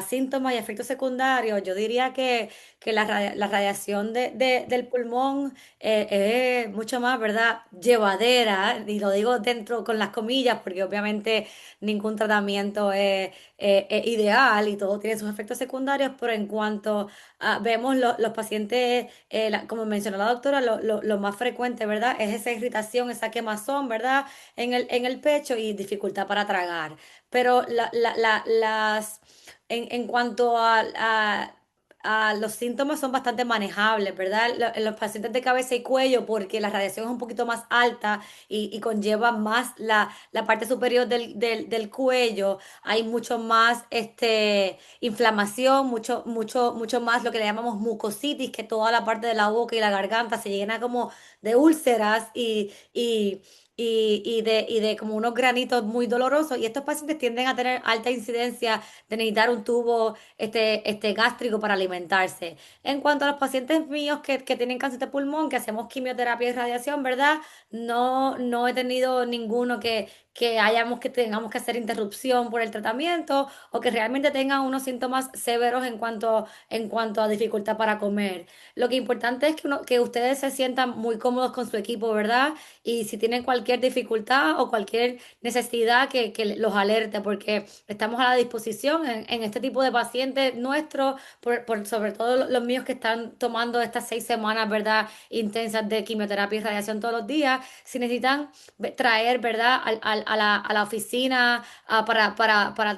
síntomas y efectos secundarios, yo diría que la radiación del pulmón es mucho más, ¿verdad? Llevadera, y lo digo dentro con las comillas, porque obviamente ningún tratamiento es ideal y todo tiene sus efectos secundarios, pero en cuanto vemos los pacientes, como mencionó la doctora, lo más frecuente, ¿verdad? Es esa irritación, esa quemazón, ¿verdad? En el pecho y dificultad para tragar. Pero en cuanto a los síntomas son bastante manejables, ¿verdad? En los pacientes de cabeza y cuello, porque la radiación es un poquito más alta y conlleva más la parte superior del cuello, hay mucho más inflamación, mucho más lo que le llamamos mucositis, que toda la parte de la boca y la garganta se llena como de úlceras y de como unos granitos muy dolorosos. Y estos pacientes tienden a tener alta incidencia de necesitar un tubo gástrico para alimentarse. En cuanto a los pacientes míos que tienen cáncer de pulmón, que hacemos quimioterapia y radiación, ¿verdad? No he tenido ninguno que tengamos que hacer interrupción por el tratamiento o que realmente tengan unos síntomas severos en cuanto a dificultad para comer. Lo que importante es que ustedes se sientan muy cómodos con su equipo, ¿verdad? Y si tienen cualquier dificultad o cualquier necesidad, que los alerte, porque estamos a la disposición en este tipo de pacientes nuestros, sobre todo los míos que están tomando estas 6 semanas, ¿verdad? Intensas de quimioterapia y radiación todos los días. Si necesitan traer, ¿verdad? A la oficina para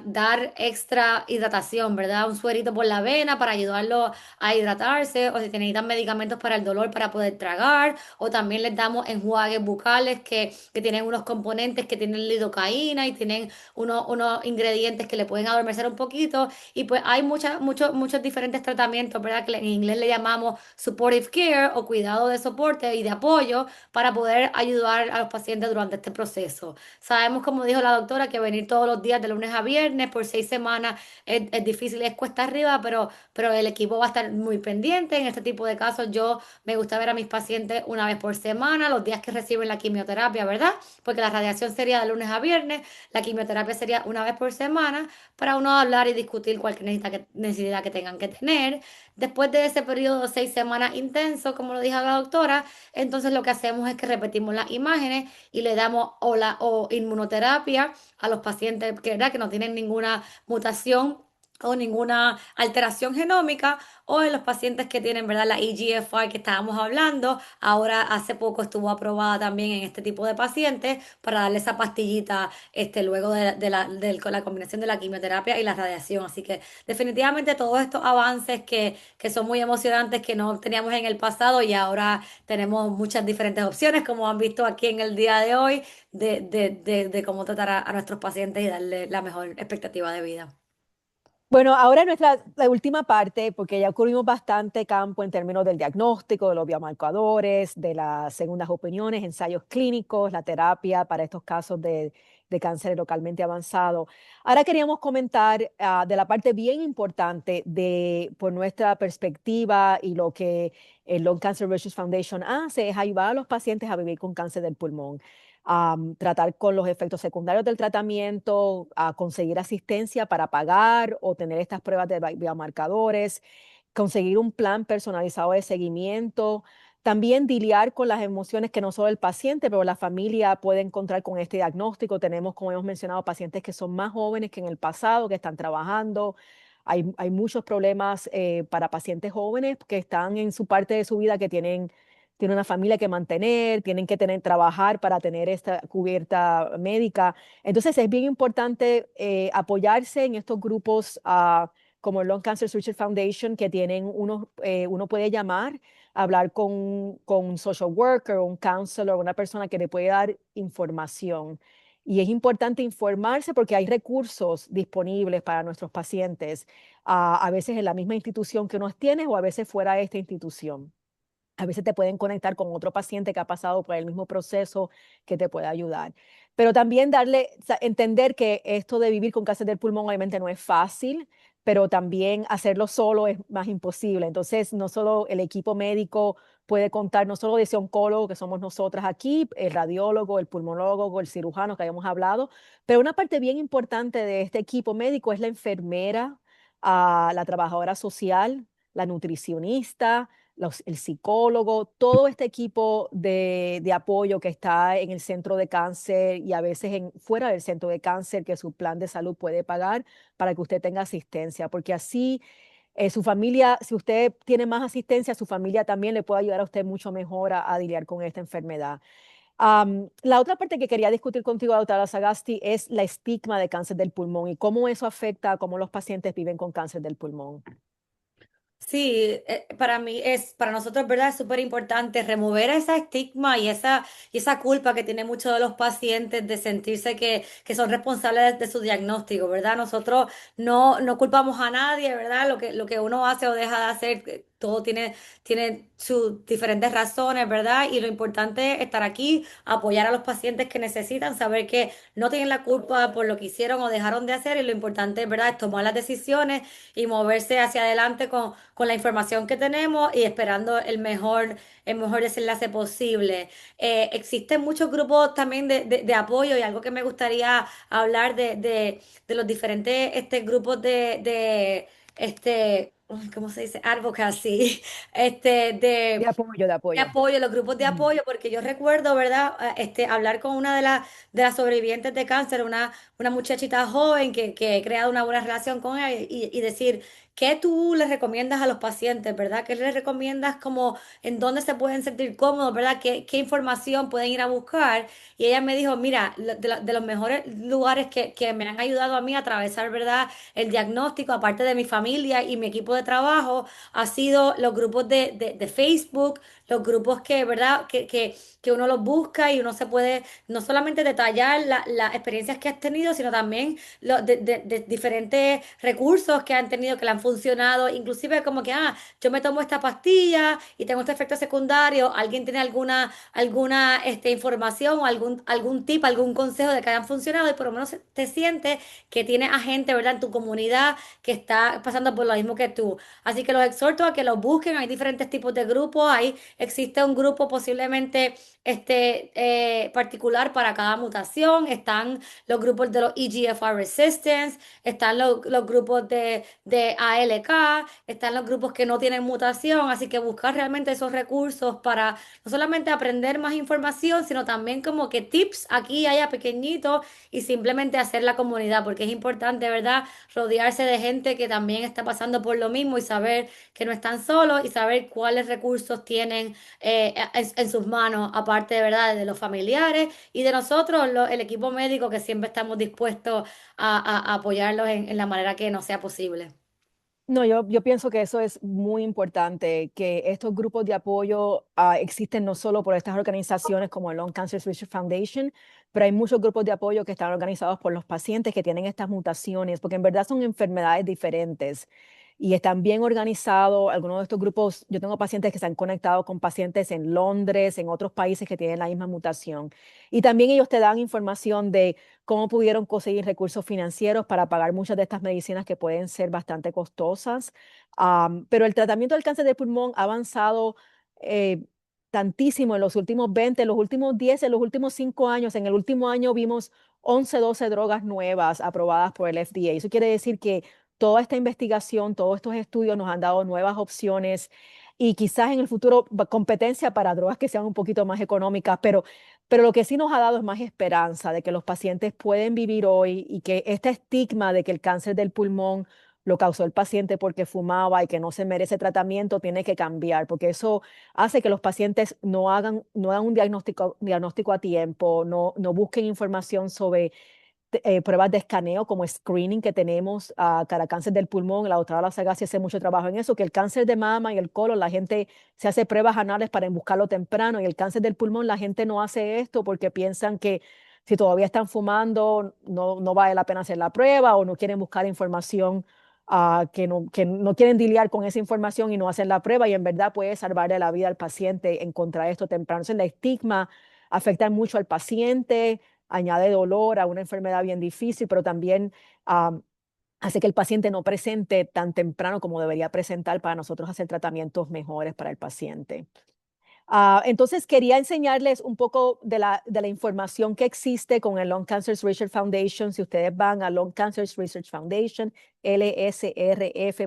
dar extra hidratación, ¿verdad? Un suerito por la vena para ayudarlo a hidratarse, o si necesitan medicamentos para el dolor para poder tragar, o también les damos enjuagues bucales que tienen unos componentes que tienen lidocaína y tienen unos ingredientes que le pueden adormecer un poquito. Y pues hay muchos diferentes tratamientos, ¿verdad? Que en inglés le llamamos supportive care o cuidado de soporte y de apoyo para poder ayudar a los pacientes durante este proceso. Sabemos, como dijo la doctora, que venir todos los días de lunes a viernes por 6 semanas es difícil, es cuesta arriba, pero el equipo va a estar muy pendiente. En este tipo de casos yo me gusta ver a mis pacientes una vez por semana, los días que reciben la quimioterapia, ¿verdad? Porque la radiación sería de lunes a viernes, la quimioterapia sería una vez por semana para uno hablar y discutir cualquier necesidad que tengan que tener. Después de ese periodo de 6 semanas intenso, como lo dijo la doctora, entonces lo que hacemos es que repetimos las imágenes y le damos o inmunoterapia a los pacientes ¿verdad? Que no tienen ninguna mutación o ninguna alteración genómica, o en los pacientes que tienen, ¿verdad? La EGFR que estábamos hablando, ahora hace poco estuvo aprobada también en este tipo de pacientes para darle esa pastillita luego con la combinación de la quimioterapia y la radiación. Así que definitivamente todos estos avances que son muy emocionantes, que no teníamos en el pasado y ahora tenemos muchas diferentes opciones, como han visto aquí en el día de hoy, de cómo tratar a nuestros pacientes y darle la mejor expectativa de vida. Bueno, ahora nuestra la última parte, porque ya cubrimos bastante campo en términos del diagnóstico, de los biomarcadores, de las segundas opiniones, ensayos clínicos, la terapia para estos casos de cáncer localmente avanzado. Ahora queríamos comentar de la parte bien importante de, por nuestra perspectiva y lo que el Lung Cancer Research Foundation hace es ayudar a los pacientes a vivir con cáncer del pulmón, tratar con los efectos secundarios del tratamiento, a conseguir asistencia para pagar o tener estas pruebas de biomarcadores, conseguir un plan personalizado de seguimiento, también lidiar con las emociones que no solo el paciente, pero la familia puede encontrar con este diagnóstico. Tenemos, como hemos mencionado, pacientes que son más jóvenes que en el pasado, que están trabajando. Hay muchos problemas para pacientes jóvenes que están en su parte de su vida que tienen una familia que mantener, tienen que trabajar para tener esta cubierta médica. Entonces es bien importante apoyarse en estos grupos como el Lung Cancer Research Foundation, que tienen uno puede llamar, hablar con un social worker, un counselor, una persona que le puede dar información. Y es importante informarse porque hay recursos disponibles para nuestros pacientes, a veces en la misma institución que uno tiene o a veces fuera de esta institución. A veces te pueden conectar con otro paciente que ha pasado por el mismo proceso que te puede ayudar. Pero también entender que esto de vivir con cáncer del pulmón obviamente no es fácil, pero también hacerlo solo es más imposible. Entonces, no solo el equipo médico puede contar, no solo de ese oncólogo que somos nosotras aquí, el radiólogo, el pulmonólogo, el cirujano que habíamos hablado, pero una parte bien importante de este equipo médico es la enfermera, la trabajadora social, la nutricionista, el psicólogo, todo este equipo de apoyo que está en el centro de cáncer y a veces fuera del centro de cáncer que su plan de salud puede pagar para que usted tenga asistencia, porque así su familia, si usted tiene más asistencia, su familia también le puede ayudar a usted mucho mejor a lidiar con esta enfermedad. La otra parte que quería discutir contigo, doctora Sagasti, es la estigma de cáncer del pulmón y cómo eso afecta a cómo los pacientes viven con cáncer del pulmón. Sí, para mí es, para nosotros, ¿verdad? Es súper importante remover esa estigma y esa culpa que tienen muchos de los pacientes de sentirse que son responsables de su diagnóstico, ¿verdad? Nosotros no culpamos a nadie, ¿verdad? Lo que uno hace o deja de hacer, todo tiene sus diferentes razones, ¿verdad? Y lo importante es estar aquí, apoyar a los pacientes que necesitan, saber que no tienen la culpa por lo que hicieron o dejaron de hacer y lo importante, ¿verdad? Es tomar las decisiones y moverse hacia adelante con la información que tenemos y esperando el mejor desenlace posible. Existen muchos grupos también de apoyo y algo que me gustaría hablar de los diferentes grupos ¿cómo se dice? Advocacy, De apoyo, de de apoyo. apoyo, los grupos de Ujú. apoyo, porque yo recuerdo, ¿verdad? Hablar con una de las sobrevivientes de cáncer, una muchachita joven que he creado una buena relación con ella y decir, ¿qué tú les recomiendas a los pacientes, ¿verdad? ¿Qué les recomiendas como en dónde se pueden sentir cómodos, ¿verdad? ¿Qué información pueden ir a buscar? Y ella me dijo, mira, de los mejores lugares que me han ayudado a mí a atravesar, ¿verdad? El diagnóstico, aparte de mi familia y mi equipo de trabajo, ha sido los grupos de Facebook, los grupos ¿verdad? Que uno los busca y uno se puede no solamente detallar las experiencias que has tenido, sino también de diferentes recursos que han tenido, que le han funcionado, inclusive como que, yo me tomo esta pastilla y tengo este efecto secundario, alguien tiene alguna información o algún tip, algún consejo de que hayan funcionado y por lo menos te sientes que tienes a gente, ¿verdad? En tu comunidad que está pasando por lo mismo que tú. Así que los exhorto a que los busquen, hay diferentes tipos de grupos, existe un grupo posiblemente particular para cada mutación, están los grupos de los EGFR Resistance, están los grupos de ALK, están los grupos que no tienen mutación, así que buscar realmente esos recursos para no solamente aprender más información, sino también como que tips aquí y allá pequeñitos y simplemente hacer la comunidad, porque es importante, ¿verdad? Rodearse de gente que también está pasando por lo mismo y saber que no están solos y saber cuáles recursos tienen en sus manos, aparte de verdad de los familiares y de nosotros, el equipo médico, que siempre estamos dispuestos a apoyarlos en la manera que nos sea posible. No, yo pienso que eso es muy importante, que estos grupos de apoyo existen no solo por estas organizaciones como el Lung Cancer Research Foundation, pero hay muchos grupos de apoyo que están organizados por los pacientes que tienen estas mutaciones, porque en verdad son enfermedades diferentes y están bien organizados. Algunos de estos grupos, yo tengo pacientes que se han conectado con pacientes en Londres, en otros países que tienen la misma mutación. Y también ellos te dan información de cómo pudieron conseguir recursos financieros para pagar muchas de estas medicinas que pueden ser bastante costosas. Pero el tratamiento del cáncer de pulmón ha avanzado eh, tantísimo en los últimos 20, en los últimos 10, en los últimos 5 años. En el último año vimos 11, 12 drogas nuevas aprobadas por el FDA. Eso quiere decir que toda esta investigación, todos estos estudios nos han dado nuevas opciones y quizás en el futuro competencia para drogas que sean un poquito más económicas, pero lo que sí nos ha dado es más esperanza de que los pacientes pueden vivir hoy y que este estigma de que el cáncer del pulmón lo causó el paciente porque fumaba y que no se merece tratamiento tiene que cambiar, porque eso hace que los pacientes no hagan un diagnóstico a tiempo, no busquen información sobre pruebas de escaneo como screening que tenemos para cáncer del pulmón. La doctora La Sagasti hace mucho trabajo en eso, que el cáncer de mama y el colon, la gente se hace pruebas anuales para buscarlo temprano y el cáncer del pulmón, la gente no hace esto porque piensan que si todavía están fumando, no vale la pena hacer la prueba o no quieren buscar información. Que no quieren lidiar con esa información y no hacen la prueba y en verdad puede salvarle la vida al paciente encontrar esto temprano. Entonces, el estigma afecta mucho al paciente, añade dolor a una enfermedad bien difícil, pero también hace que el paciente no presente tan temprano como debería presentar para nosotros hacer tratamientos mejores para el paciente. Entonces, quería enseñarles un poco de la información que existe con el Lung Cancer Research Foundation. Si ustedes van a Lung Cancer Research Foundation, lsrf.org,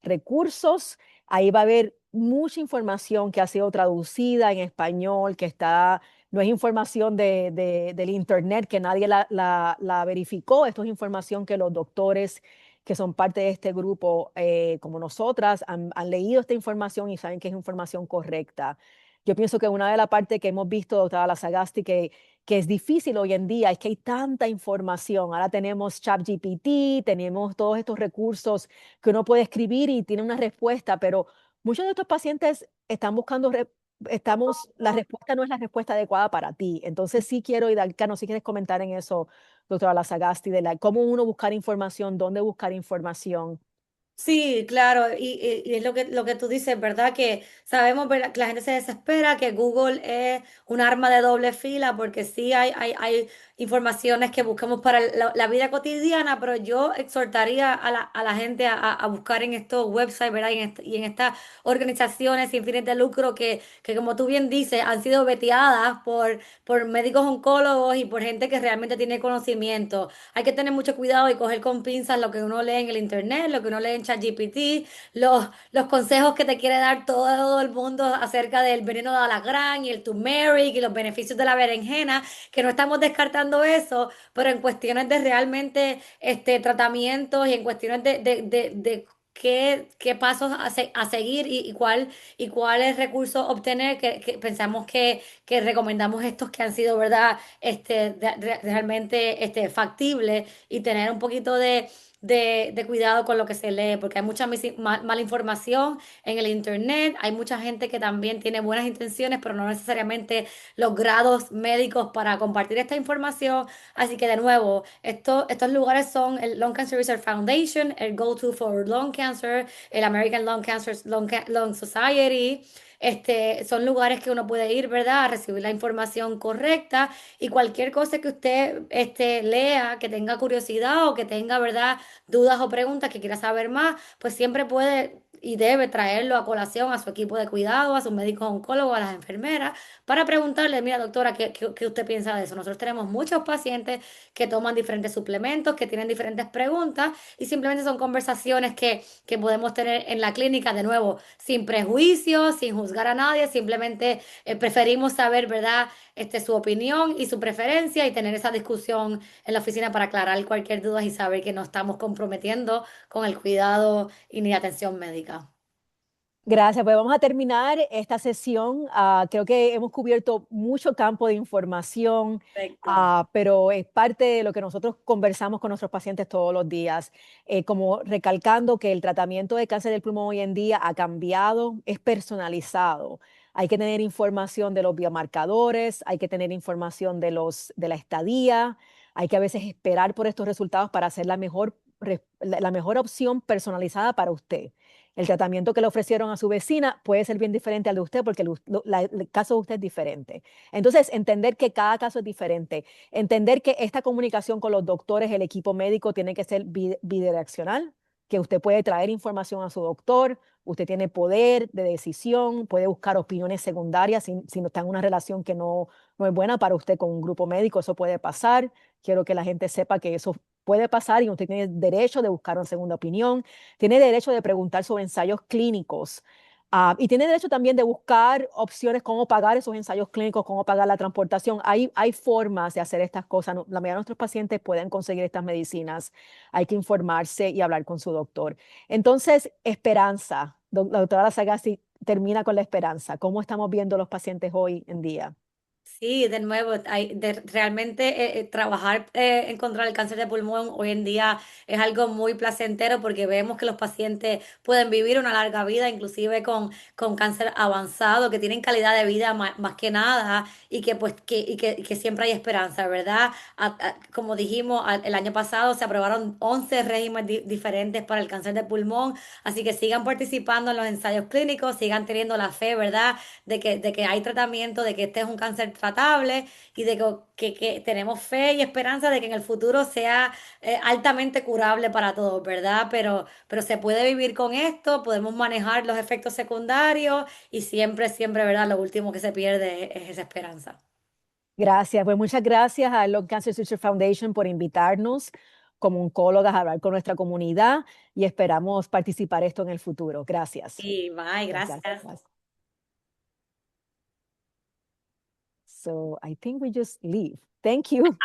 recursos, ahí va a haber mucha información que ha sido traducida en español, no es información del internet, que nadie la verificó. Esto es información que los doctores que son parte de este grupo, como nosotras, han leído esta información y saben que es información correcta. Yo pienso que una de las partes que hemos visto, doctora La Sagasti, que es difícil hoy en día es que hay tanta información. Ahora tenemos ChatGPT, tenemos todos estos recursos que uno puede escribir y tiene una respuesta, pero muchos de estos pacientes están buscando, la respuesta no es la respuesta adecuada para ti. Entonces sí quiero, y Dalcano, si quieres comentar en eso, doctora La Sagasti, cómo uno buscar información, dónde buscar información. Sí, claro, y es lo que tú dices, ¿verdad? Que sabemos, ¿verdad? Que la gente se desespera, que Google es un arma de doble fila, porque sí hay informaciones que buscamos para la vida cotidiana, pero yo exhortaría a la gente a buscar en estos websites, ¿verdad? Y en estas organizaciones sin fines de lucro que, como tú bien dices, han sido veteadas por médicos oncólogos y por gente que realmente tiene conocimiento. Hay que tener mucho cuidado y coger con pinzas lo que uno lee en el internet, lo que uno lee en ChatGPT, los consejos que te quiere dar todo el mundo acerca del veneno de alacrán y el turmeric y los beneficios de la berenjena, que no estamos descartando eso, pero en cuestiones de realmente tratamientos y en cuestiones de qué pasos a seguir y cuáles recursos obtener, que pensamos que recomendamos estos que han sido, ¿verdad? Realmente factibles y tener un poquito de cuidado con lo que se lee, porque hay mucha mala información en el internet, hay mucha gente que también tiene buenas intenciones, pero no necesariamente los grados médicos para compartir esta información. Así que de nuevo, estos lugares son el Lung Cancer Research Foundation, el Go-To for Lung Cancer, el American Lung Society. Son lugares que uno puede ir, ¿verdad? A recibir la información correcta y cualquier cosa que usted lea, que tenga curiosidad o que tenga, ¿verdad? Dudas o preguntas que quiera saber más, pues siempre puede y debe traerlo a colación a su equipo de cuidado, a sus médicos oncólogos, a las enfermeras, para preguntarle, mira, doctora, ¿qué usted piensa de eso? Nosotros tenemos muchos pacientes que toman diferentes suplementos, que tienen diferentes preguntas y simplemente son conversaciones que podemos tener en la clínica, de nuevo, sin prejuicios, sin juzgar a nadie, simplemente preferimos saber, ¿verdad? Su opinión y su preferencia y tener esa discusión en la oficina para aclarar cualquier duda y saber que nos estamos comprometiendo con el cuidado y ni atención médica. Gracias, pues vamos a terminar esta sesión. Creo que hemos cubierto mucho campo de información, Perfecto. pero es parte de lo que nosotros conversamos con nuestros pacientes todos los días, como recalcando que el tratamiento de cáncer del pulmón hoy en día ha cambiado, es personalizado. Hay que tener información de los biomarcadores, hay que tener información de la estadía, hay que a veces esperar por estos resultados para hacer la mejor opción personalizada para usted. El tratamiento que le ofrecieron a su vecina puede ser bien diferente al de usted porque el caso de usted es diferente. Entonces, entender que cada caso es diferente, entender que esta comunicación con los doctores, el equipo médico, tiene que ser bidireccional, que usted puede traer información a su doctor, usted tiene poder de decisión, puede buscar opiniones secundarias si no está en una relación que no es buena para usted con un grupo médico, eso puede pasar. Quiero que la gente sepa que eso puede pasar y usted tiene derecho de buscar una segunda opinión, tiene derecho de preguntar sobre ensayos clínicos. Y tiene derecho también de buscar opciones, cómo pagar esos ensayos clínicos, cómo pagar la transportación. Hay formas de hacer estas cosas. La mayoría de nuestros pacientes pueden conseguir estas medicinas. Hay que informarse y hablar con su doctor. Entonces, esperanza. La doctora Sagasti termina con la esperanza. ¿Cómo estamos viendo los pacientes hoy en día? Sí, de nuevo, realmente trabajar en contra del cáncer de pulmón hoy en día es algo muy placentero porque vemos que los pacientes pueden vivir una larga vida, inclusive con cáncer avanzado, que tienen calidad de vida más, que nada y que pues que siempre hay esperanza, ¿verdad? Como dijimos, el año pasado se aprobaron 11 regímenes diferentes para el cáncer de pulmón, así que sigan participando en los ensayos clínicos, sigan teniendo la fe, ¿verdad? De que hay tratamiento, de que este es un cáncer tratable y de que tenemos fe y esperanza de que en el futuro sea altamente curable para todos, ¿verdad? Pero se puede vivir con esto, podemos manejar los efectos secundarios y siempre, siempre, ¿verdad? Lo último que se pierde es esa esperanza. Gracias, pues muchas gracias a Lung Cancer Research Foundation por invitarnos como oncólogas a hablar con nuestra comunidad y esperamos participar esto en el futuro. Gracias. Y bye, Gracias. gracias. Gracias. So I think we just leave. Thank you.